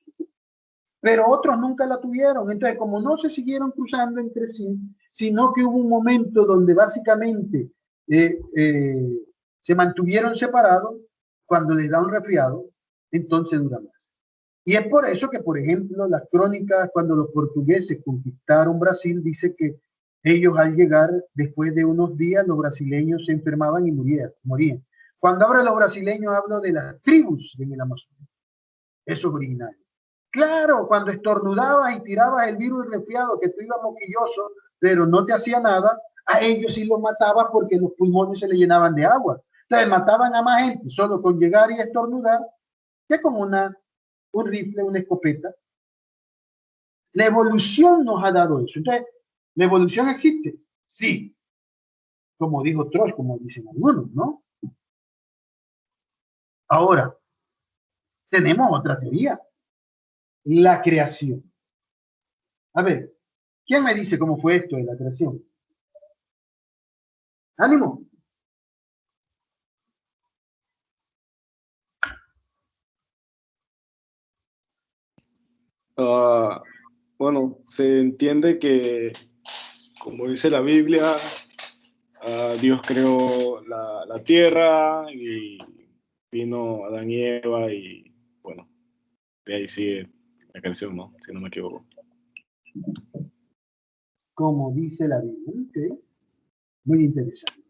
pero otros nunca la tuvieron. Entonces, como no se siguieron cruzando entre sí, sino que hubo un momento donde básicamente se mantuvieron separados, cuando les da un resfriado, entonces dura más. Y es por eso que, por ejemplo, las crónicas, cuando los portugueses conquistaron Brasil, dice que ellos al llegar, después de unos días, los brasileños se enfermaban y morían. Cuando hablo de los brasileños, hablo de las tribus en el Amazonas. Eso es originario. Claro, cuando estornudabas y tirabas el virus resfriado, que tú ibas moquilloso, pero no te hacía nada, a ellos sí los matabas porque los pulmones se le llenaban de agua. Entonces mataban a más gente solo con llegar y estornudar, que con un rifle, una escopeta. La evolución nos ha dado eso. Entonces, ¿la evolución existe? Sí. Como dijo Trost, como dicen algunos, ¿no? Ahora, tenemos otra teoría. La creación. A ver, ¿quién me dice cómo fue esto de la creación? ¡Ánimo! Bueno, se entiende que, como dice la Biblia, Dios creó la tierra y vino Adán y Eva y, bueno, de ahí sigue la canción, ¿no? Si no me equivoco. Como dice la Biblia. ¿Okay? Muy interesante.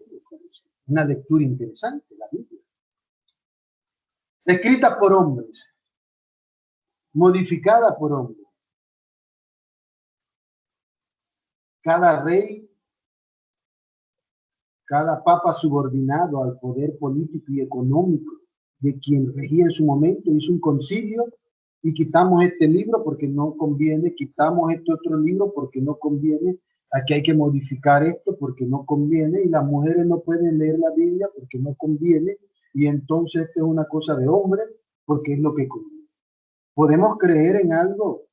Una lectura interesante, la Biblia. Escrita por hombres. Modificada por hombres. Cada rey, cada papa subordinado al poder político y económico de quien regía en su momento, hizo un concilio y quitamos este libro porque no conviene, quitamos este otro libro porque no conviene, aquí hay que modificar esto porque no conviene, y las mujeres no pueden leer la Biblia porque no conviene, y entonces esto es una cosa de hombre porque es lo que conviene. ¿Podemos creer en algo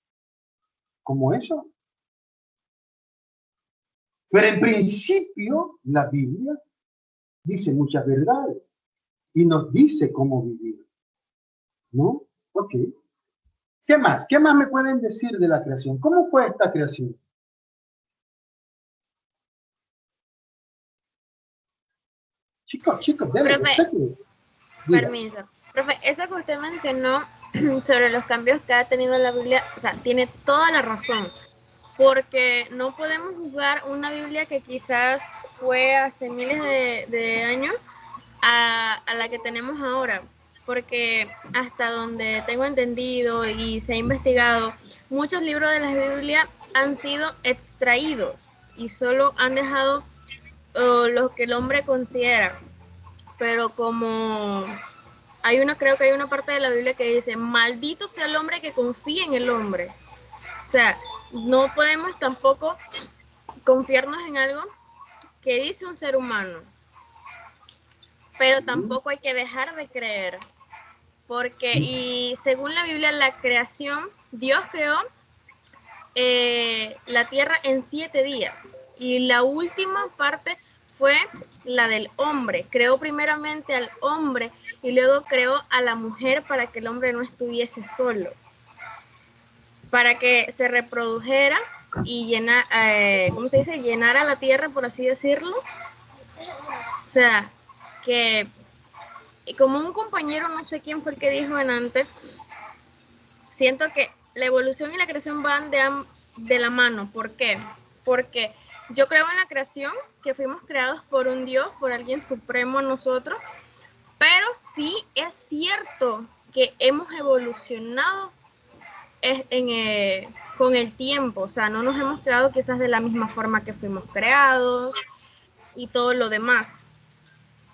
como eso? Pero en principio, la Biblia dice muchas verdades y nos dice cómo vivir, ¿no? Ok. ¿Qué más? ¿Qué más me pueden decir de la creación? ¿Cómo fue esta creación? Chicos, debe, Profe, usted que diga. permiso. Profe, eso que usted mencionó sobre los cambios que ha tenido la Biblia, o sea, tiene toda la razón. Porque no podemos juzgar una Biblia que quizás fue hace miles de años a la que tenemos ahora. Porque hasta donde tengo entendido y se ha investigado, muchos libros de la Biblia han sido extraídos y solo han dejado lo que el hombre considera. Pero como creo que hay una parte de la Biblia que dice, maldito sea el hombre que confía en el hombre. O sea, no podemos tampoco confiarnos en algo que dice un ser humano, pero tampoco hay que dejar de creer, porque y según la Biblia, la creación, Dios creó la tierra en 7 días y la última parte fue la del hombre. Creó primeramente al hombre y luego creó a la mujer para que el hombre no estuviese solo, para que se reprodujera y ¿cómo se dice? Llenara la tierra, por así decirlo. O sea, que como un compañero, no sé quién fue el que dijo en antes, siento que la evolución y la creación van de la mano. ¿Por qué? Porque yo creo en la creación, que fuimos creados por un Dios, por alguien supremo a nosotros, pero sí es cierto que hemos evolucionado con el tiempo, o sea, no nos hemos creado quizás de la misma forma que fuimos creados y todo lo demás.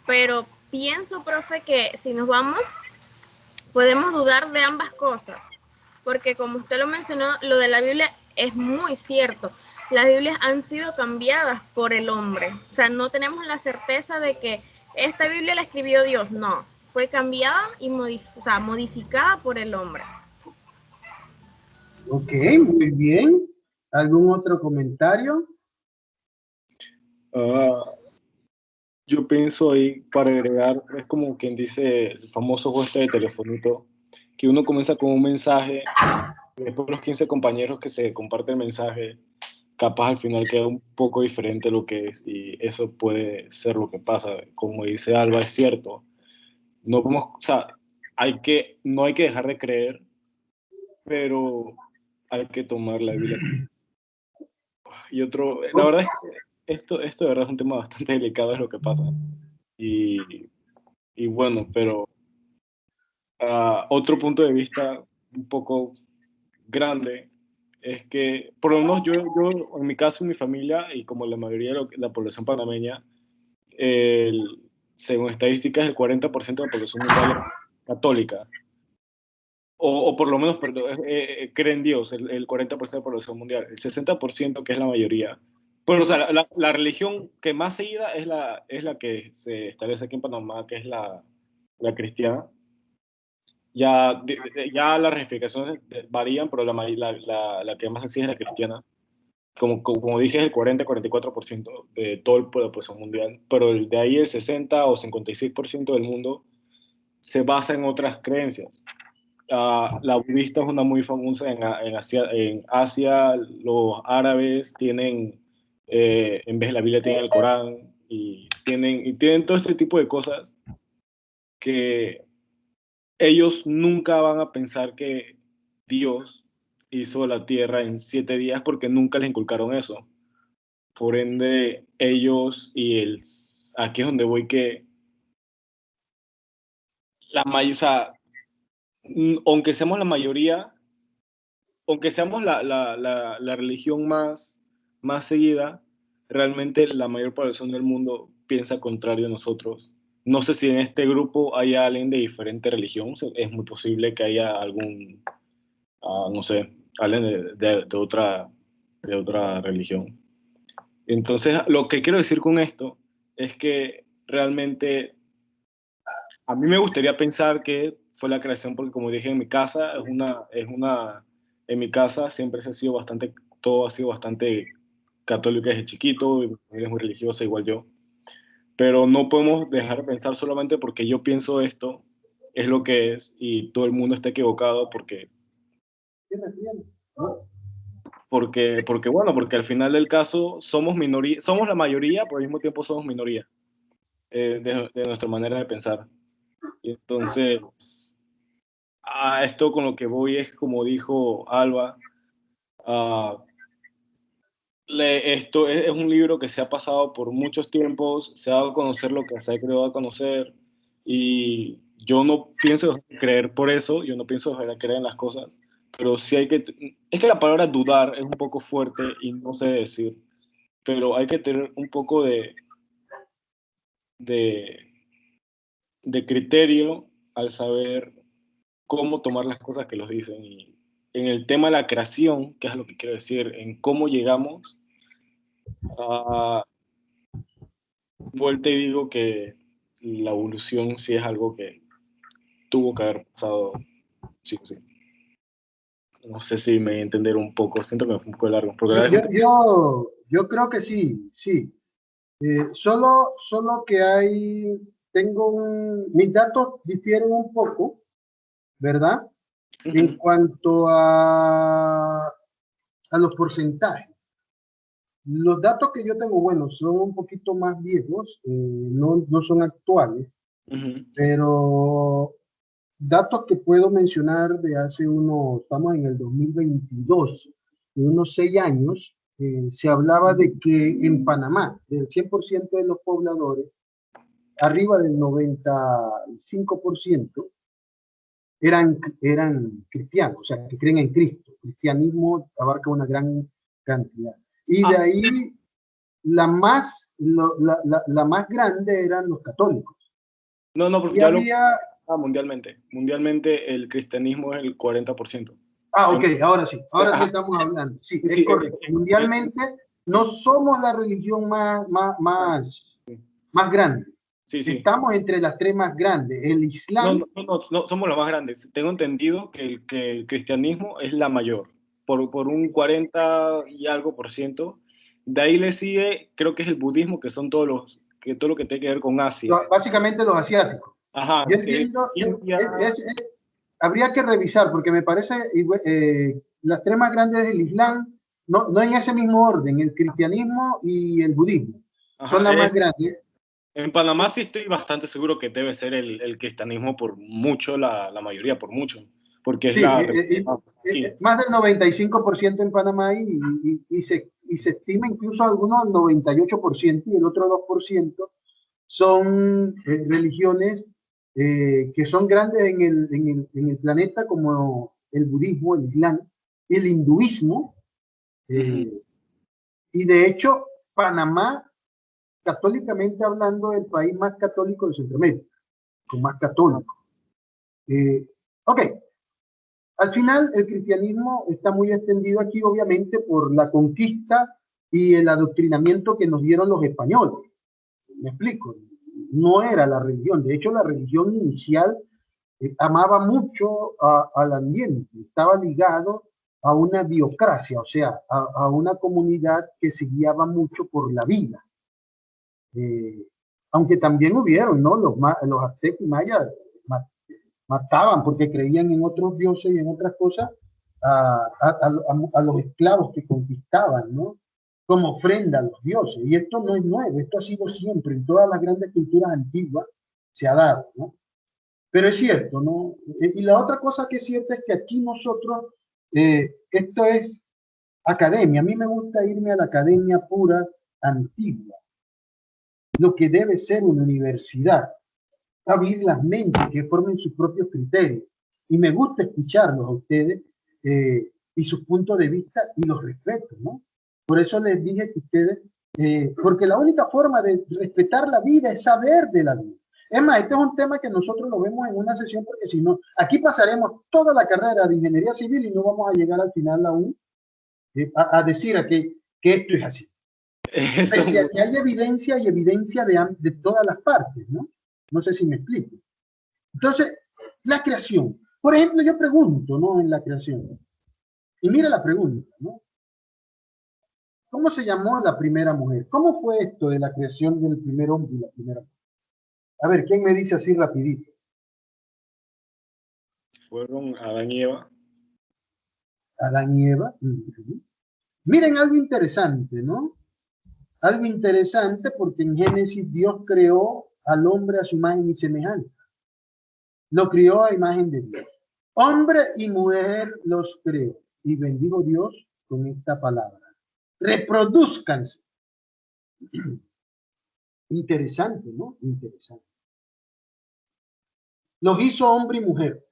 Pero pienso, profe, que si nos vamos, podemos dudar de ambas cosas, porque como usted lo mencionó, lo de la Biblia es muy cierto. Las Biblias han sido cambiadas por el hombre, o sea, no tenemos la certeza de que esta Biblia la escribió Dios, no, fue cambiada y modificada por el hombre. Ok, muy bien. ¿Algún otro comentario? Yo pienso ahí, para agregar, es como quien dice el famoso juego de telefonito, que uno comienza con un mensaje, y después los 15 compañeros que se comparten el mensaje, capaz al final queda un poco diferente lo que es, y eso puede ser lo que pasa. Como dice Alba, es cierto. No, o sea, no hay que dejar de creer, pero hay que tomar la Biblia. Y la verdad es que esto de verdad es un tema bastante delicado, es lo que pasa. Y bueno, pero otro punto de vista un poco grande es que, por lo menos yo en mi caso, en mi familia, y como la mayoría de la población panameña, según estadísticas, el 40% de la población mundial es católica. O por lo menos cree en Dios, el 40% de la población mundial. El 60%, que es la mayoría. Pero, o sea, la religión que más seguida es la que se establece aquí en Panamá, que es la cristiana. Ya las ramificaciones varían, pero la que más se sigue es la cristiana. Como dije, es el 40-44% de todo el pueblo mundial, pero de ahí el 60 o 56% del mundo se basa en otras creencias. La budista es una muy famosa en Asia. Los árabes tienen, en vez de la Biblia, tienen el Corán, y tienen todo este tipo de cosas que ellos nunca van a pensar que Dios hizo la tierra en 7 días, porque nunca les inculcaron eso. Por ende, ellos aquí es donde voy, que o sea, aunque seamos la mayoría, aunque seamos la religión más seguida, realmente la mayor población del mundo piensa contrario a nosotros. No sé si en este grupo hay alguien de diferente religión. Es muy posible que haya algún, no sé, alguien de otra religión. Entonces, lo que quiero decir con esto es que realmente a mí me gustaría pensar que fue la creación, porque como dije, en mi casa en mi casa siempre se ha sido bastante, todo ha sido bastante católico desde chiquito, y mi familia es muy religiosa, igual yo. Pero no podemos dejar de pensar solamente porque yo pienso esto, es lo que es, y todo el mundo está equivocado porque al final del caso somos minoría, somos la mayoría, pero al mismo tiempo somos minoría de nuestra manera de pensar. Y entonces, a esto con lo que voy es, como dijo Alba, esto es un libro que se ha pasado por muchos tiempos, se ha dado a conocer lo que se ha querido dar a conocer, y yo no pienso dejar de creer por eso, yo no pienso dejar de creer en las cosas, pero sí es que la palabra dudar es un poco fuerte y no sé decir, pero hay que tener un poco de, de criterio al saber cómo tomar las cosas que los dicen. Y en el tema de la creación, que es lo que quiero decir, en cómo llegamos, vuelta y digo que la evolución sí es algo que tuvo que haber pasado, sí o sí. No sé si me entender un poco, siento que me fue un poco largo. Porque Yo creo que sí, sí. Solo que mis datos difieren un poco, ¿verdad? En cuanto a los porcentajes. Los datos que yo tengo, bueno, son un poquito más viejos, no son actuales, pero datos que puedo mencionar de hace estamos en el 2022, de unos 6 años, se hablaba de que en Panamá, del 100% de los pobladores, arriba del 95% eran cristianos, o sea, que creen en Cristo. El cristianismo abarca una gran cantidad. Y de ahí la más grande eran los católicos. No, porque mundialmente el cristianismo es el 40%. Ok, ahora sí estamos hablando. Sí, es correcto. Mundialmente no somos la religión más grande. Sí. Estamos entre las 3 más grandes. El Islam... No, somos los más grandes. Tengo entendido que el cristianismo es la mayor, por un 40 y algo %. De ahí le sigue, creo que es el budismo, que son todo lo que tiene que ver con Asia. Básicamente los asiáticos. Ajá. Yo entiendo, habría que revisar, porque me parece las 3 más grandes del Islam, no en ese mismo orden, el cristianismo y el budismo. Son las más grandes. En Panamá sí estoy bastante seguro que debe ser el cristianismo por mucho, la mayoría por mucho, porque es más del 95% en Panamá y se estima incluso algunos el 98% y el otro 2% son religiones que son grandes en el planeta, como el budismo, el islam, el hinduismo, y de hecho Panamá, católicamente hablando, el país más católico de Centroamérica, con más católicos. Ok, al final el cristianismo está muy extendido aquí, obviamente, por la conquista y el adoctrinamiento que nos dieron los españoles. Me explico, no era la religión. De hecho, la religión inicial amaba mucho al ambiente, estaba ligado a una biocracia, o sea, a una comunidad que se guiaba mucho por la vida. Aunque también hubieron, ¿no? Los aztecas y mayas mataban porque creían en otros dioses y en otras cosas a los esclavos que conquistaban, ¿no? Como ofrenda a los dioses. Y esto no es nuevo, esto ha sido siempre, en todas las grandes culturas antiguas se ha dado, ¿no? Pero es cierto, ¿no? Y la otra cosa que es cierta es que aquí nosotros, esto es academia. A mí me gusta irme a la academia pura, antigua, lo que debe ser una universidad, abrir las mentes, que formen sus propios criterios. Y me gusta escucharlos a ustedes y sus puntos de vista, y los respeto, ¿no? Por eso les dije que ustedes, porque la única forma de respetar la vida es saber de la vida. Es más, este es un tema que nosotros lo vemos en una sesión, porque si no, aquí pasaremos toda la carrera de ingeniería civil y no vamos a llegar al final aún a decir que esto es así. Pese a que hay evidencia y evidencia de todas las partes, ¿no? No sé si me explico. Entonces, La creación. Por ejemplo, yo pregunto, ¿no? En la creación. Y mira la pregunta, ¿no? ¿Cómo se llamó la primera mujer? ¿Cómo fue esto de la creación del primer hombre y la primera mujer? A ver, ¿quién me dice así rapidito? Fueron Adán y Eva. Adán y Eva. Miren algo interesante, ¿no? Algo interesante porque en Génesis Dios creó al hombre a su imagen y semejanza. Lo crió a imagen de Dios. Hombre y mujer los creó. Y bendigo Dios con esta palabra. Reproduzcanse. Interesante, ¿no? Interesante. Los hizo hombre y mujer.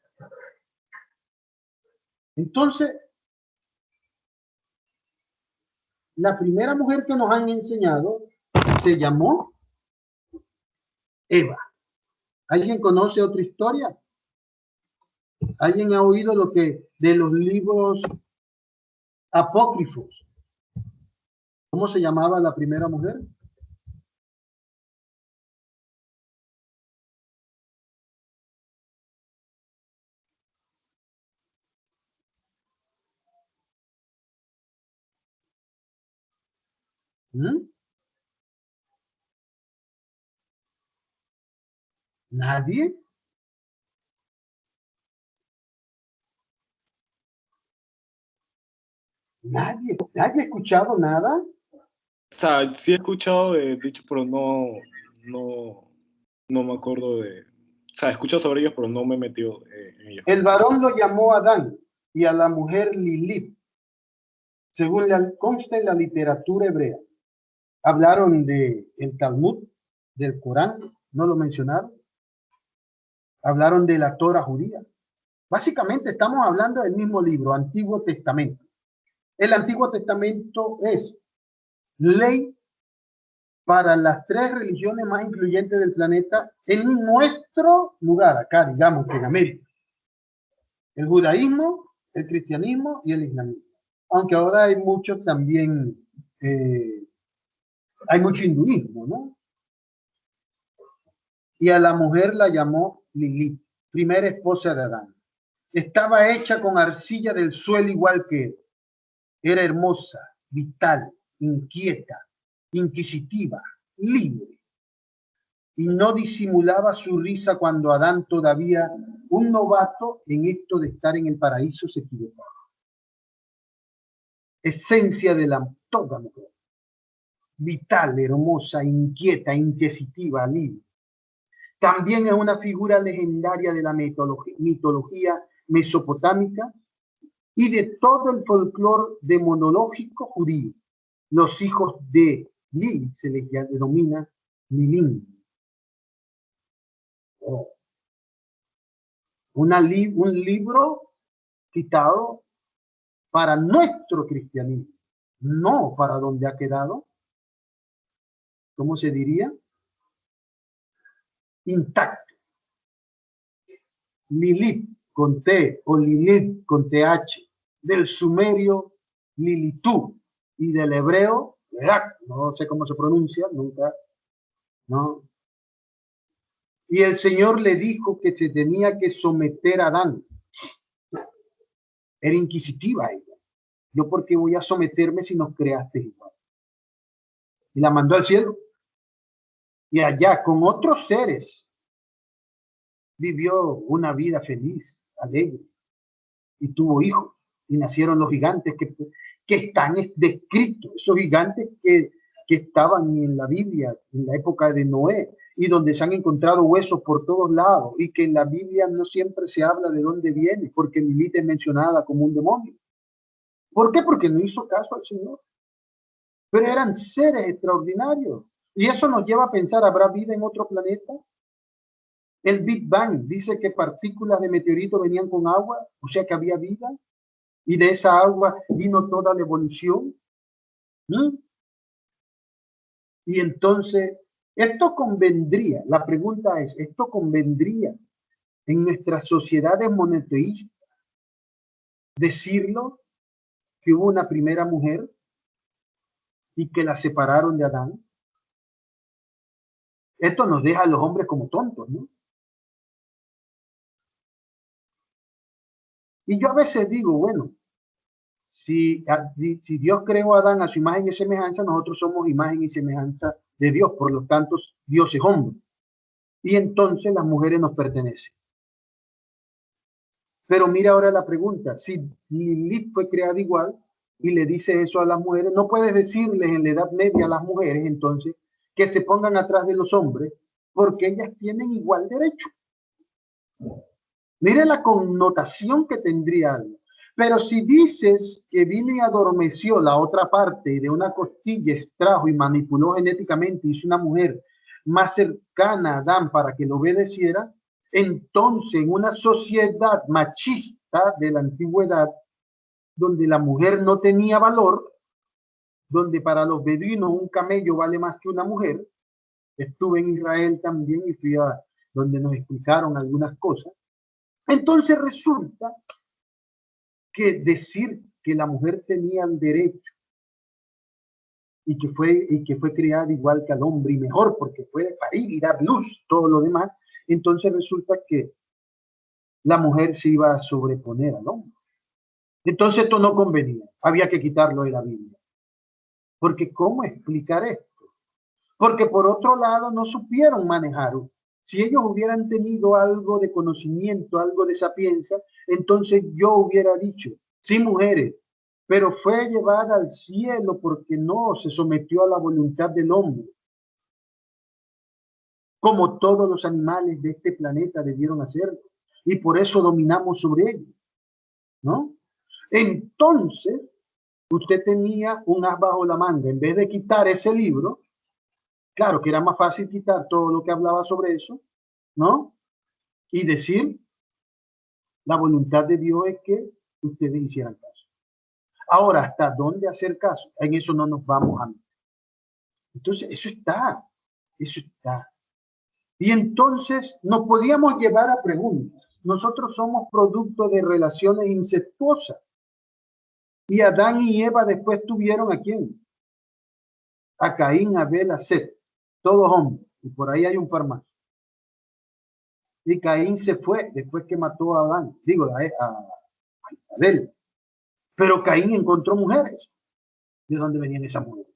Entonces, la primera mujer que nos han enseñado se llamó Eva. ¿Alguien conoce otra historia? ¿Alguien ha oído lo que de los libros apócrifos? ¿Cómo se llamaba la primera mujer? ¿Mm? ¿Nadie? ¿Nadie? ¿Nadie ha escuchado nada? O sea, sí he escuchado de dicho, pero no me acuerdo de... O sea, he escuchado sobre ellos, pero no me he metido en ellos. El varón lo llamó Adán y a la mujer Lilith, según consta en la literatura hebrea. Hablaron del Talmud, del Corán, no lo mencionaron. Hablaron de la Torah judía. Básicamente estamos hablando del mismo libro, Antiguo Testamento. El Antiguo Testamento es ley para las tres religiones más influyentes del planeta en nuestro lugar, acá, digamos, en América. El judaísmo, el cristianismo y el islamismo. Aunque ahora hay mucho también, hay mucho hinduismo, ¿no? Y a la mujer la llamó Lilith, primera esposa de Adán. Estaba hecha con arcilla del suelo igual que él. Era hermosa, vital, inquieta, inquisitiva, libre. Y no disimulaba su risa cuando Adán, todavía un novato en esto de estar en el paraíso, se equivocaba. Esencia de toda mujer. Vital, hermosa, inquieta, inquisitiva, libre. También es una figura legendaria de la mitología mesopotámica y de todo el folclore demonológico judío. Los hijos de Lilith se les denomina Milim. Oh. Un libro citado para nuestro cristianismo, no para donde ha quedado, ¿cómo se diría? Intacto. Lilith con T o Lilith con TH, del sumerio Lilitú y del hebreo, no sé cómo se pronuncia, nunca, ¿no? Y el Señor le dijo que se tenía que someter a Adán. Era inquisitiva ella. Yo, ¿por qué voy a someterme si nos creaste igual? Y la mandó al cielo. Y allá, con otros seres, vivió una vida feliz, alegre. Y tuvo hijos. Y nacieron los gigantes que están descritos. Esos gigantes que estaban en la Biblia, en la época de Noé, y donde se han encontrado huesos por todos lados, y que en la Biblia no siempre se habla de dónde viene, porque Lilith es mencionada como un demonio. ¿Por qué? Porque no hizo caso al Señor. Pero eran seres extraordinarios. Y eso nos lleva a pensar, ¿habrá vida en otro planeta? El Big Bang dice que partículas de meteorito venían con agua, o sea que había vida, y de esa agua vino toda la evolución. Y entonces, esto convendría, la pregunta es, ¿esto convendría en nuestras sociedades monoteístas decirlo, que hubo una primera mujer y que la separaron de Adán? Esto nos deja a los hombres como tontos, ¿no? Y yo a veces digo, bueno, si Dios creó a Adán a su imagen y semejanza, nosotros somos imagen y semejanza de Dios, por lo tanto, Dios es hombre. Y entonces las mujeres nos pertenecen. Pero mira ahora la pregunta, si Lilith fue creada igual y le dice eso a las mujeres, no puedes decirles en la Edad Media a las mujeres entonces que se pongan atrás de los hombres porque ellas tienen igual derecho. Mire la connotación que tendría algo. Pero si dices que vino y adormeció la otra parte y de una costilla extrajo y manipuló genéticamente, hizo una mujer más cercana a Adán para que lo obedeciera, entonces en una sociedad machista de la antigüedad, donde la mujer no tenía valor, donde para los beduinos un camello vale más que una mujer, estuve en Israel también y fui a donde nos explicaron algunas cosas, entonces resulta que decir que la mujer tenía el derecho y que fue creada igual que al hombre y mejor porque puede parir y dar luz, todo lo demás, entonces resulta que la mujer se iba a sobreponer al hombre. Entonces esto no convenía, había que quitarlo de la Biblia. Porque ¿cómo explicar esto? Porque por otro lado no supieron manejar. Si ellos hubieran tenido algo de conocimiento, algo de sapiencia, entonces yo hubiera dicho, sí, mujeres, pero fue llevada al cielo porque no se sometió a la voluntad del hombre. Como todos los animales de este planeta debieron hacerlo. Y por eso dominamos sobre ellos, ¿no? Entonces, usted tenía un as bajo la manga. En vez de quitar ese libro, claro que era más fácil quitar todo lo que hablaba sobre eso, ¿no? Y decir, la voluntad de Dios es que ustedes hicieran caso. Ahora, ¿hasta dónde hacer caso? En eso no nos vamos a meter. Entonces, eso está. Y entonces nos podíamos llevar a preguntas. Nosotros somos producto de relaciones incestuosas. Y Adán y Eva después tuvieron ¿a quién? A Caín, Abel, a Set, todos hombres. Y por ahí hay un par más. Y Caín se fue después que mató a Adán, a Abel. Pero Caín encontró mujeres. ¿De dónde venían esas mujeres?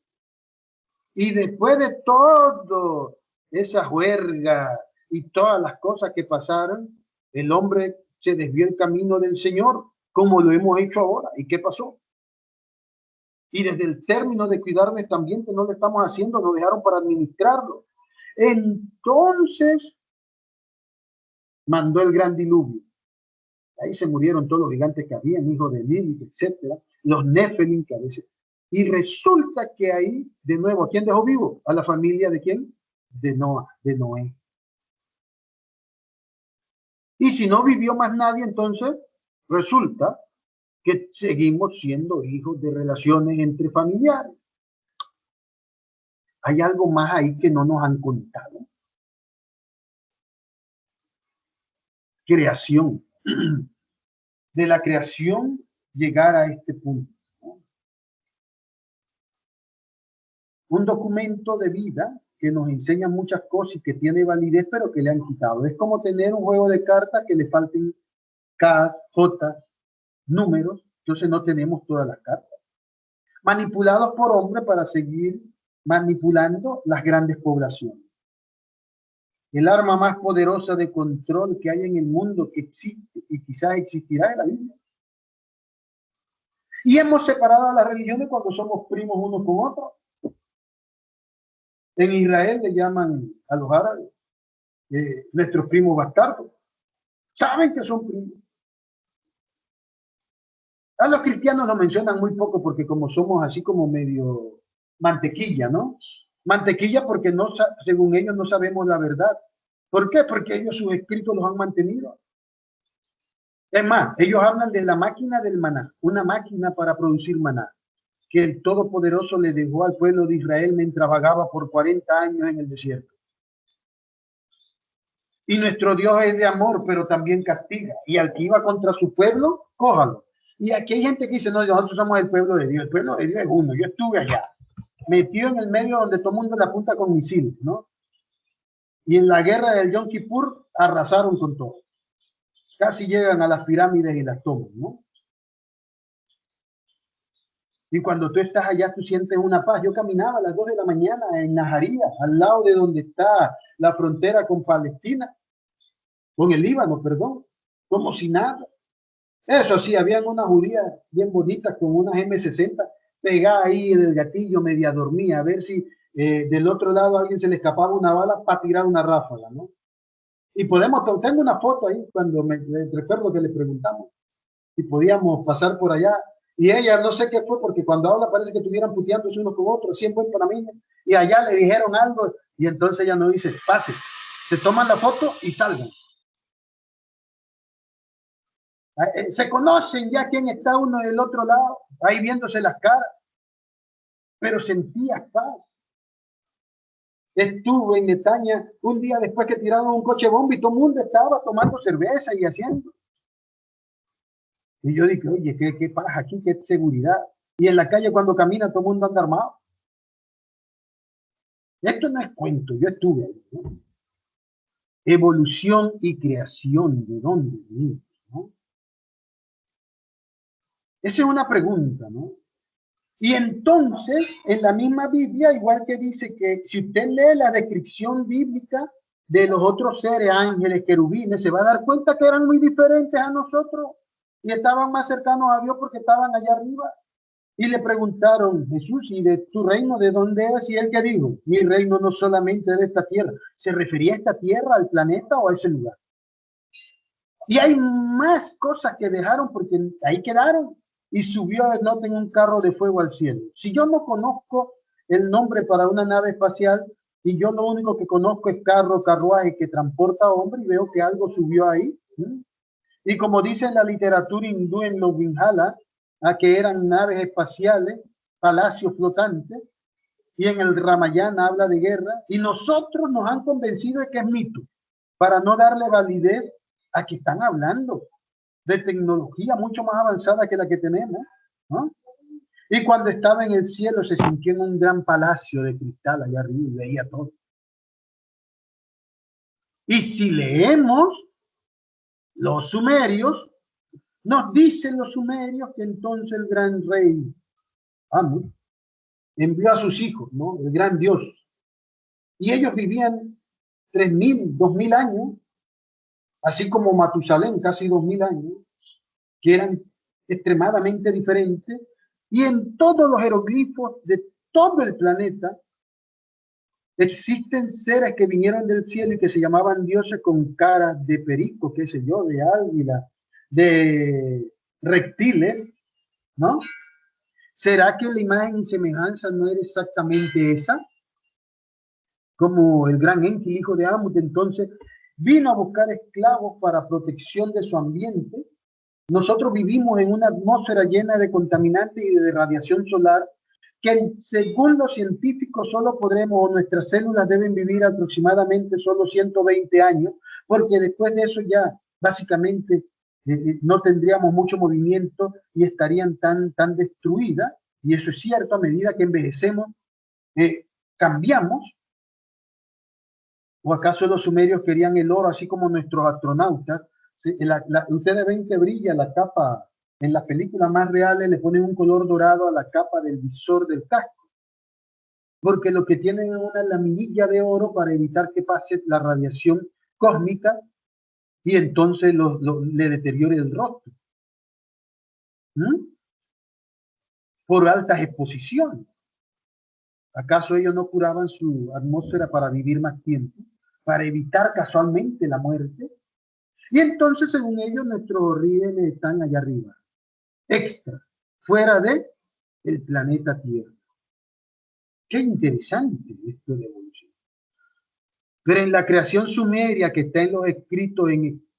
Y después de todo esa juerga y todas las cosas que pasaron, el hombre se desvió el camino del Señor, como lo hemos hecho ahora. ¿Y qué pasó? Y desde el término de cuidar este ambiente no lo estamos haciendo, nos dejaron para administrarlo. Entonces mandó el gran diluvio. Ahí se murieron todos los gigantes que habían, hijos de Lilith, etcétera, los Nephilim que a veces. Y resulta que ahí, de nuevo, ¿quién dejó vivo? A la familia de quién? De Noé. Y si no vivió más nadie, entonces resulta que seguimos siendo hijos de relaciones entre familiares. Hay algo más ahí que no nos han contado. Creación. De la creación llegar a este punto. Un documento de vida que nos enseña muchas cosas y que tiene validez, pero que le han quitado. Es como tener un juego de cartas que le falten K, J, números, entonces no tenemos todas las cartas. Manipulados por hombres para seguir manipulando las grandes poblaciones. El arma más poderosa de control que hay en el mundo que existe y quizás existirá en la Biblia. Y hemos separado a las religiones cuando somos primos unos con otros. En Israel le llaman a los árabes nuestros primos bastardos. Saben que son primos. A los cristianos lo mencionan muy poco porque como somos así como medio mantequilla, ¿no? Mantequilla porque no, según ellos no sabemos la verdad. ¿Por qué? Porque ellos sus escritos los han mantenido. Es más, ellos hablan de la máquina del maná, una máquina para producir maná, que el Todopoderoso le dejó al pueblo de Israel mientras vagaba por 40 años en el desierto. Y nuestro Dios es de amor, pero también castiga. Y al que iba contra su pueblo, cójalo. Y aquí hay gente que dice, no, nosotros somos el pueblo de Dios. El pueblo de Dios es uno. Yo estuve allá, metido en el medio donde todo el mundo le apunta con misiles, ¿no? Y en la guerra del Yom Kippur arrasaron con todo. casi llegan a las pirámides y las toman, ¿no? Y cuando tú estás allá, tú sientes una paz. Yo caminaba a las 2 de la mañana en Najaría, al lado de donde está la frontera con Palestina, con el Líbano, perdón, como si nada. Eso sí, habían unas judías bien bonitas con unas M60 pegadas ahí en el gatillo, media dormía, a ver si del otro lado a alguien se le escapaba una bala para tirar una ráfaga, ¿no? Y tengo una foto ahí cuando me recuerdo que le preguntamos si podíamos pasar por allá. Y ella no sé qué fue, porque cuando habla parece que estuvieran puteándose unos con otros, siempre para mí. Y allá le dijeron algo, y entonces ella nos dice, pase, se toman la foto y salgan. Se conocen ya quién está uno del otro lado, ahí viéndose las caras, pero sentía paz. Estuve en Netaña un día después que tiraron un coche bomba y todo el mundo estaba tomando cerveza y haciendo. Y yo dije, oye, ¿qué pasa aquí? ¿Qué seguridad? Y en la calle cuando camina todo el mundo anda armado. Esto no es cuento, yo estuve ahí, ¿no? Evolución y creación, ¿de dónde venimos, no? Esa es una pregunta, ¿no? Y entonces, en la misma Biblia, igual que dice que si usted lee la descripción bíblica de los otros seres, ángeles, querubines, se va a dar cuenta que eran muy diferentes a nosotros y estaban más cercanos a Dios porque estaban allá arriba. Y le preguntaron, Jesús, ¿y de tu reino de dónde es? Y él que dijo, mi reino no solamente de esta tierra. ¿Se refería a esta tierra, al planeta o a ese lugar? Y hay más cosas que dejaron porque ahí quedaron. Y subió de noche en un carro de fuego al cielo. Si yo no conozco el nombre para una nave espacial y yo lo único que conozco es carruaje que transporta hombres y veo que algo subió ahí. Y como dice en la literatura hindú en los Vinjala, a que eran naves espaciales, palacios flotantes, y en el Ramayana habla de guerra, y nosotros nos han convencido de que es mito, para no darle validez a que están hablando de tecnología mucho más avanzada que la que tenemos, ¿no? Y cuando estaba en el cielo se sintió en un gran palacio de cristal allá arriba y veía todo. Y si leemos los sumerios, nos dicen los sumerios que entonces el gran rey Amos envió a sus hijos, ¿no? El gran Dios. Y ellos vivían 3.000, 2.000 años, así como Matusalén, casi 2.000 años, que eran extremadamente diferentes. Y en todos los jeroglifos de todo el planeta existen seres que vinieron del cielo y que se llamaban dioses con caras de perico, qué sé yo, de águila, de reptiles, ¿no? ¿Será que la imagen y semejanza no era exactamente esa? Como el gran Enki, hijo de Amut, entonces vino a buscar esclavos para protección de su ambiente. Nosotros vivimos en una atmósfera llena de contaminantes y de radiación solar que según los científicos solo podremos, o nuestras células deben vivir aproximadamente solo 120 años, porque después de eso ya básicamente no tendríamos mucho movimiento y estarían tan destruidas, y eso es cierto, a medida que envejecemos, cambiamos. ¿O acaso los sumerios querían el oro así como nuestros astronautas? Ustedes ven que brilla la capa, en las películas más reales le ponen un color dorado a la capa del visor del casco, porque lo que tienen es una laminilla de oro para evitar que pase la radiación cósmica y entonces le deteriore el rostro. Por altas exposiciones. ¿Acaso ellos no curaban su atmósfera para vivir más tiempo? Para evitar casualmente la muerte. Y entonces, según ellos, nuestros orígenes están allá arriba, extra, fuera de el planeta Tierra. Qué interesante esto de evolución. Pero en la creación sumeria que está en los escritos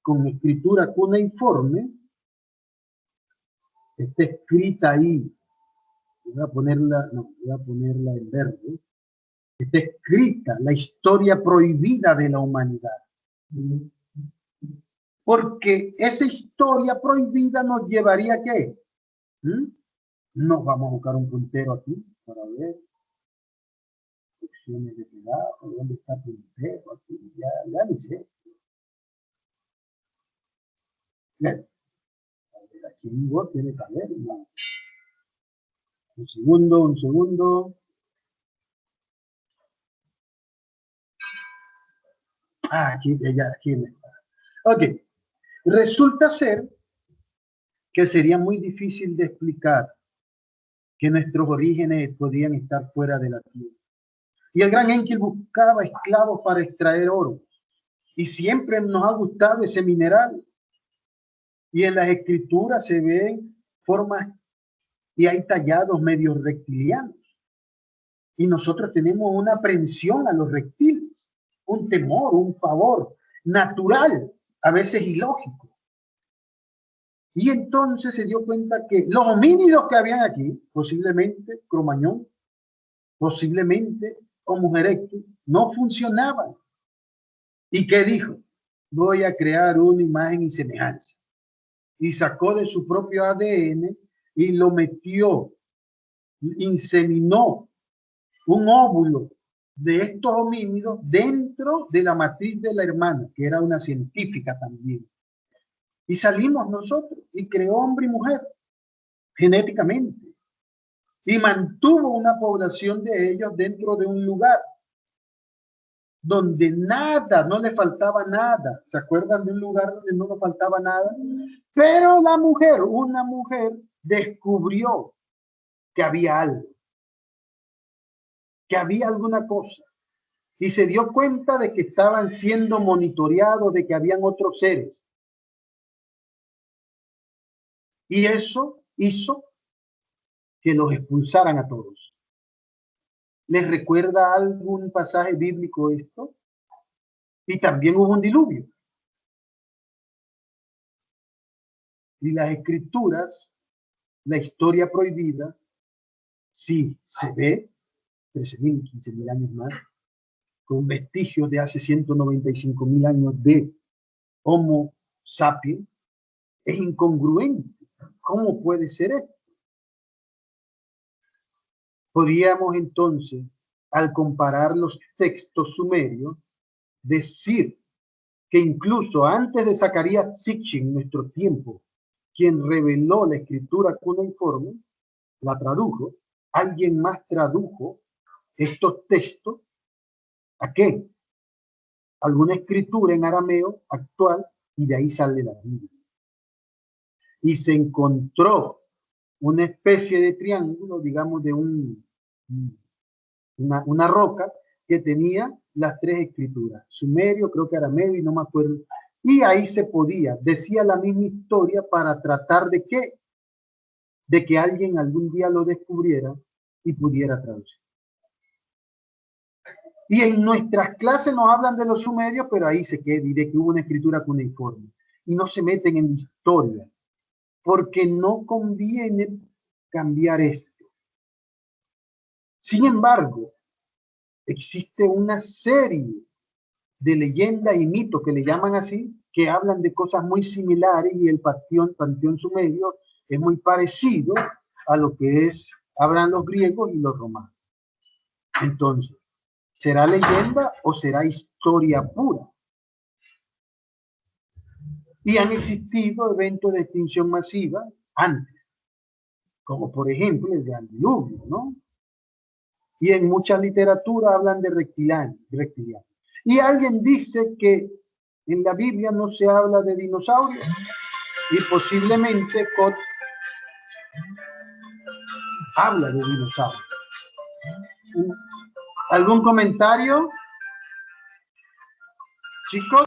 con escritura cuneiforme, está escrita ahí, voy a ponerla en verde, está escrita la historia prohibida de la humanidad. Porque esa historia prohibida nos llevaría a ¿qué? Nos vamos a buscar un puntero aquí para ver secciones de pedazo, dónde está el puntero aquí, ya ni sé. Bien, aquí en Word tiene que haber, ¿no? Un segundo, un segundo. Aquí, aquí me está. Ok. Resulta ser que sería muy difícil de explicar que nuestros orígenes podrían estar fuera de la tierra. Y el gran Enki buscaba esclavos para extraer oro. Y siempre nos ha gustado ese mineral. Y en las escrituras se ven formas y hay tallados medio reptilianos. Y nosotros tenemos una aprensión a los reptiles, un temor, un pavor natural, a veces ilógico. Y entonces se dio cuenta que los homínidos que habían aquí, posiblemente Cromañón, posiblemente Homo erectus, no funcionaban. ¿Y qué dijo? Voy a crear una imagen y semejanza. Y sacó de su propio ADN y lo metió, inseminó un óvulo de estos homínidos dentro de la matriz de la hermana, que era una científica también. Y salimos nosotros y creó hombre y mujer genéticamente. Y mantuvo una población de ellos dentro de un lugar donde nada, no le faltaba nada. ¿Se acuerdan de un lugar donde no le faltaba nada? Pero la mujer, una mujer, descubrió que había algo, que había alguna cosa. Y se dio cuenta de que estaban siendo monitoreados, de que habían otros seres. Y eso hizo que los expulsaran a todos. ¿Les recuerda algún pasaje bíblico esto? Y también hubo un diluvio. Y las escrituras, la historia prohibida, sí se ve 13.000, 15.000 años más, con vestigios de hace 195.000 años de Homo sapiens, es incongruente. ¿Cómo puede ser esto? Podríamos entonces, al comparar los textos sumerios, decir que incluso antes de Zacarías Sitchin, nuestro tiempo, quien reveló la escritura cuneiforme, la tradujo, alguien más tradujo estos textos, ¿a qué? Alguna escritura en arameo actual, y de ahí sale la Biblia. Y se encontró una especie de triángulo, digamos, de una roca que tenía las tres escrituras, sumerio, creo que arameo y no me acuerdo. Y ahí se podía, decía la misma historia para tratar de qué, de que alguien algún día lo descubriera y pudiera traducir. Y en nuestras clases nos hablan de los sumerios, pero ahí se queda y de que hubo una escritura cuneiforme. Y no se meten en la historia, porque no conviene cambiar esto. Sin embargo, existe una serie de leyendas y mitos que le llaman así, que hablan de cosas muy similares y el panteón sumerio es muy parecido a lo que hablan los griegos y los romanos. Entonces, ¿será leyenda o será historia pura? Y han existido eventos de extinción masiva antes, como por ejemplo el Gran Diluvio, ¿no? Y en mucha literatura hablan de reptilianos. Y alguien dice que en la Biblia no se habla de dinosaurios y posiblemente Cot habla de dinosaurios. ¿Algún comentario, chicos?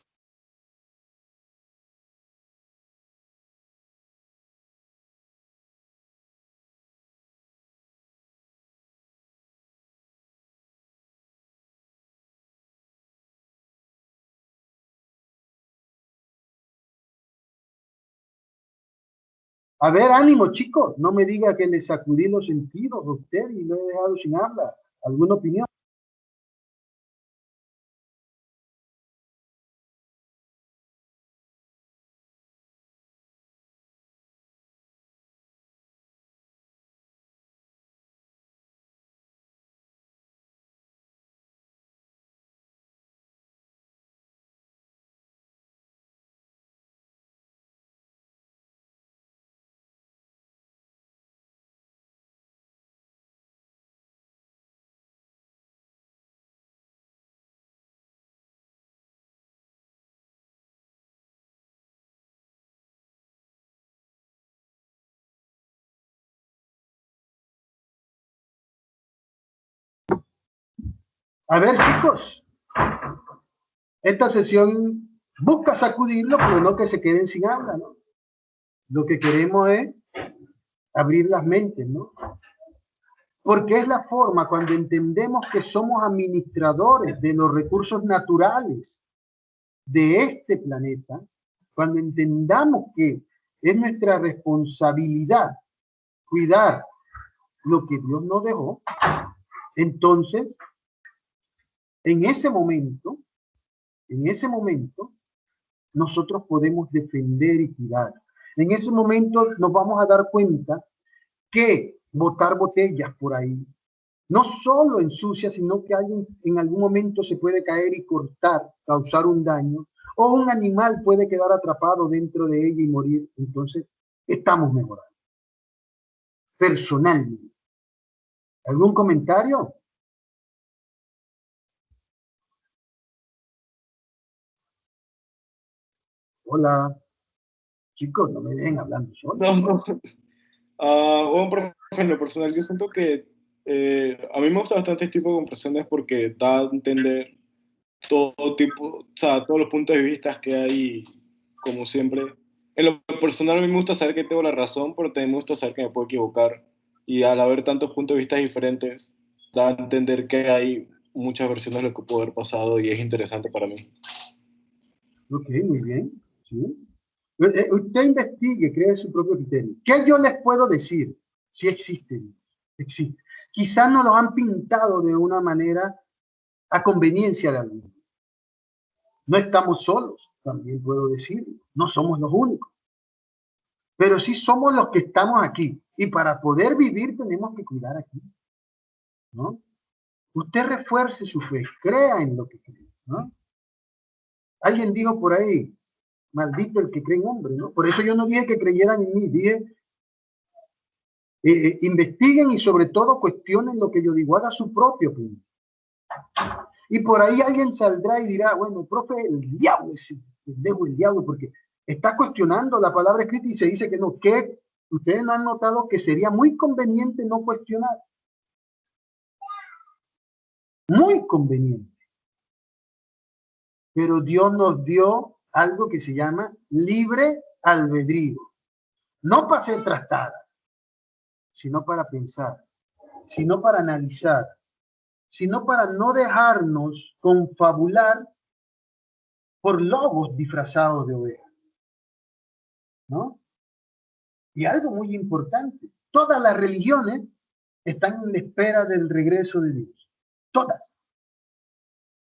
A ver, ánimo, chicos. No me diga que le sacudí los sentidos a usted y lo he dejado sin habla. ¿Alguna opinión? A ver, chicos, esta sesión busca sacudirlo, pero no que se queden sin habla, ¿no? Lo que queremos es abrir las mentes, ¿no? Porque es la forma cuando entendemos que somos administradores de los recursos naturales de este planeta, cuando entendamos que es nuestra responsabilidad cuidar lo que Dios nos dejó, entonces, en ese momento, nosotros podemos defender y cuidar. En ese momento nos vamos a dar cuenta que botar botellas por ahí no solo ensucia, sino que alguien en algún momento se puede caer y cortar, causar un daño, o un animal puede quedar atrapado dentro de ella y morir. Entonces, estamos mejorando. Personalmente. ¿Algún comentario? Hola. Chicos, no me dejen hablando solo. No. Bueno, profe, en lo personal, yo siento que a mí me gusta bastante este tipo de conversaciones porque da a entender todo tipo, o sea, todos los puntos de vista que hay, como siempre. En lo personal, a mí me gusta saber que tengo la razón, pero también me gusta saber que me puedo equivocar. Y al haber tantos puntos de vista diferentes, da a entender que hay muchas versiones de lo que puede haber pasado y es interesante para mí. Ok, muy bien. ¿Sí? Usted investigue, cree su propio criterio. ¿Qué yo les puedo decir? Si existen, existe. Quizás no los han pintado de una manera a conveniencia de algunos. No estamos solos, también puedo decirlo. No somos los únicos. Pero sí somos los que estamos aquí. Y para poder vivir tenemos que cuidar aquí, ¿no? Usted refuerce su fe, crea en lo que cree, ¿no? Alguien dijo por ahí, maldito el que cree en hombre, ¿no? Por eso yo no dije que creyeran en mí, dije, investiguen y sobre todo cuestionen lo que yo digo, haga su propio opinión. Y por ahí alguien saldrá y dirá, bueno, profe, el diablo, el diablo, porque está cuestionando la palabra escrita y se dice que no, que ustedes no han notado que sería muy conveniente no cuestionar. Muy conveniente. Pero Dios nos dio algo que se llama libre albedrío. No para ser trastada, sino para pensar, sino para analizar, sino para no dejarnos confabular por lobos disfrazados de ovejas, ¿no? Y algo muy importante, todas las religiones están en la espera del regreso de Dios, todas.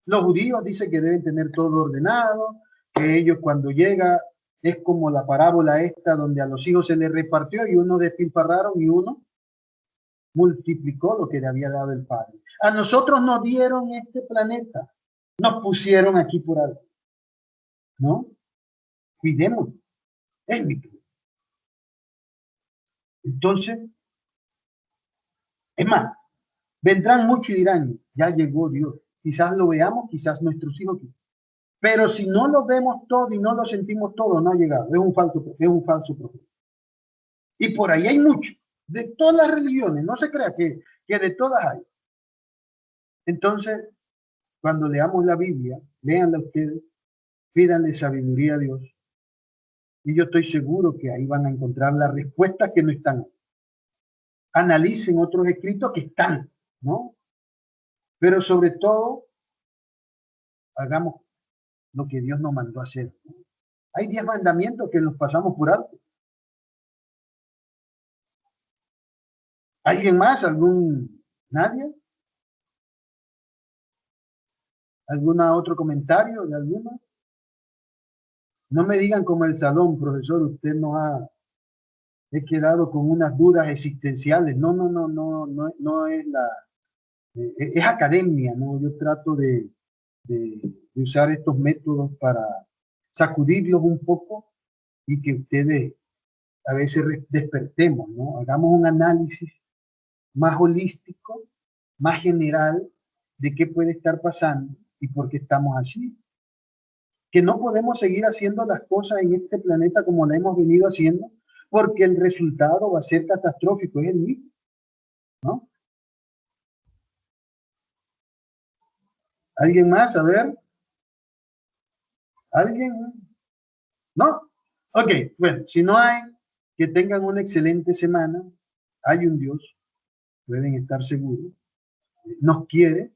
Los judíos dicen que deben tener todo ordenado, que ellos cuando llega es como la parábola esta donde a los hijos se les repartió y uno despilfarraron y uno multiplicó lo que le había dado el Padre. A nosotros nos dieron este planeta, nos pusieron aquí por algo, ¿no? Cuidemos, es mi creencia. Entonces, es más, vendrán muchos y dirán, ya llegó Dios. Quizás lo veamos, quizás nuestros hijos. Pero si no lo vemos todo y no lo sentimos todo, no ha llegado. Es un falso profeta. Y por ahí hay muchos, de todas las religiones. No se crea que de todas hay. Entonces, cuando leamos la Biblia, léanla ustedes, pídanle sabiduría a Dios. Y yo estoy seguro que ahí van a encontrar las respuestas que no están ahí. Analicen otros escritos que están, ¿no? Pero sobre todo, hagamos lo que Dios nos mandó a hacer, ¿no? Hay 10 mandamientos que los pasamos por alto. ¿Alguien más? ¿Nadie? ¿Algún otro comentario de alguna? No me digan como el salón, profesor, usted no ha quedado con unas dudas existenciales. No es es academia, ¿no? Yo trato de usar estos métodos para sacudirlos un poco y que ustedes a veces despertemos, ¿no? Hagamos un análisis más holístico, más general de qué puede estar pasando y por qué estamos así. Que no podemos seguir haciendo las cosas en este planeta como la hemos venido haciendo, porque el resultado va a ser catastrófico, es el mismo, ¿no? ¿Alguien más? A ver. ¿Alguien? ¿No? Ok, bueno, si no hay, que tengan una excelente semana. Hay un Dios, pueden estar seguros. Nos quiere,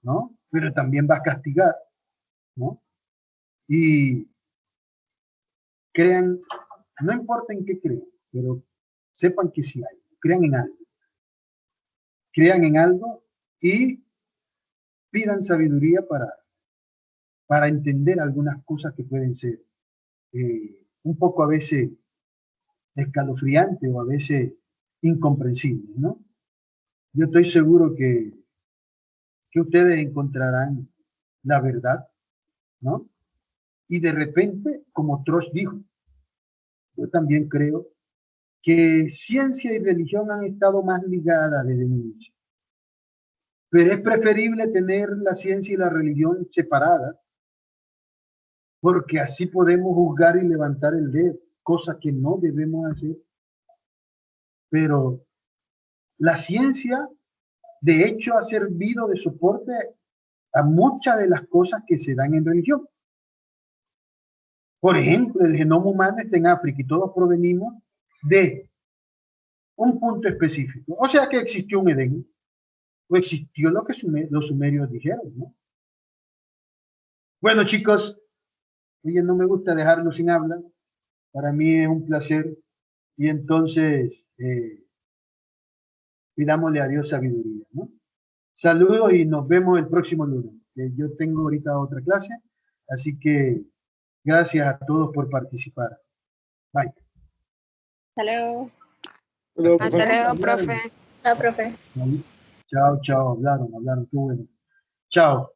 ¿no? Pero también va a castigar, ¿no? Y crean, no importa en qué crean, pero sepan que sí hay, crean en algo. Crean en algo y pidan sabiduría para entender algunas cosas que pueden ser un poco a veces escalofriantes o a veces incomprensibles, ¿no? Yo estoy seguro que ustedes encontrarán la verdad, ¿no? Y de repente, como Trost dijo, yo también creo que ciencia y religión han estado más ligadas desde el inicio. Pero es preferible tener la ciencia y la religión separadas, porque así podemos juzgar y levantar el dedo, cosa que no debemos hacer. Pero la ciencia, de hecho, ha servido de soporte a muchas de las cosas que se dan en religión. Por ejemplo, el genoma humano está en África y todos provenimos de un punto específico. O sea que existió un Edén, o existió lo que los sumerios dijeron, ¿no? Bueno, chicos, oye, no me gusta dejarlo sin habla. Para mí es un placer. Y entonces, pidámosle a Dios sabiduría, ¿no? Saludos y nos vemos el próximo lunes. Yo tengo ahorita otra clase, así que gracias a todos por participar. Bye. Hasta luego. Hasta luego, profe. Chao, profe. Chao, chao, hablaron, qué bueno. Chao.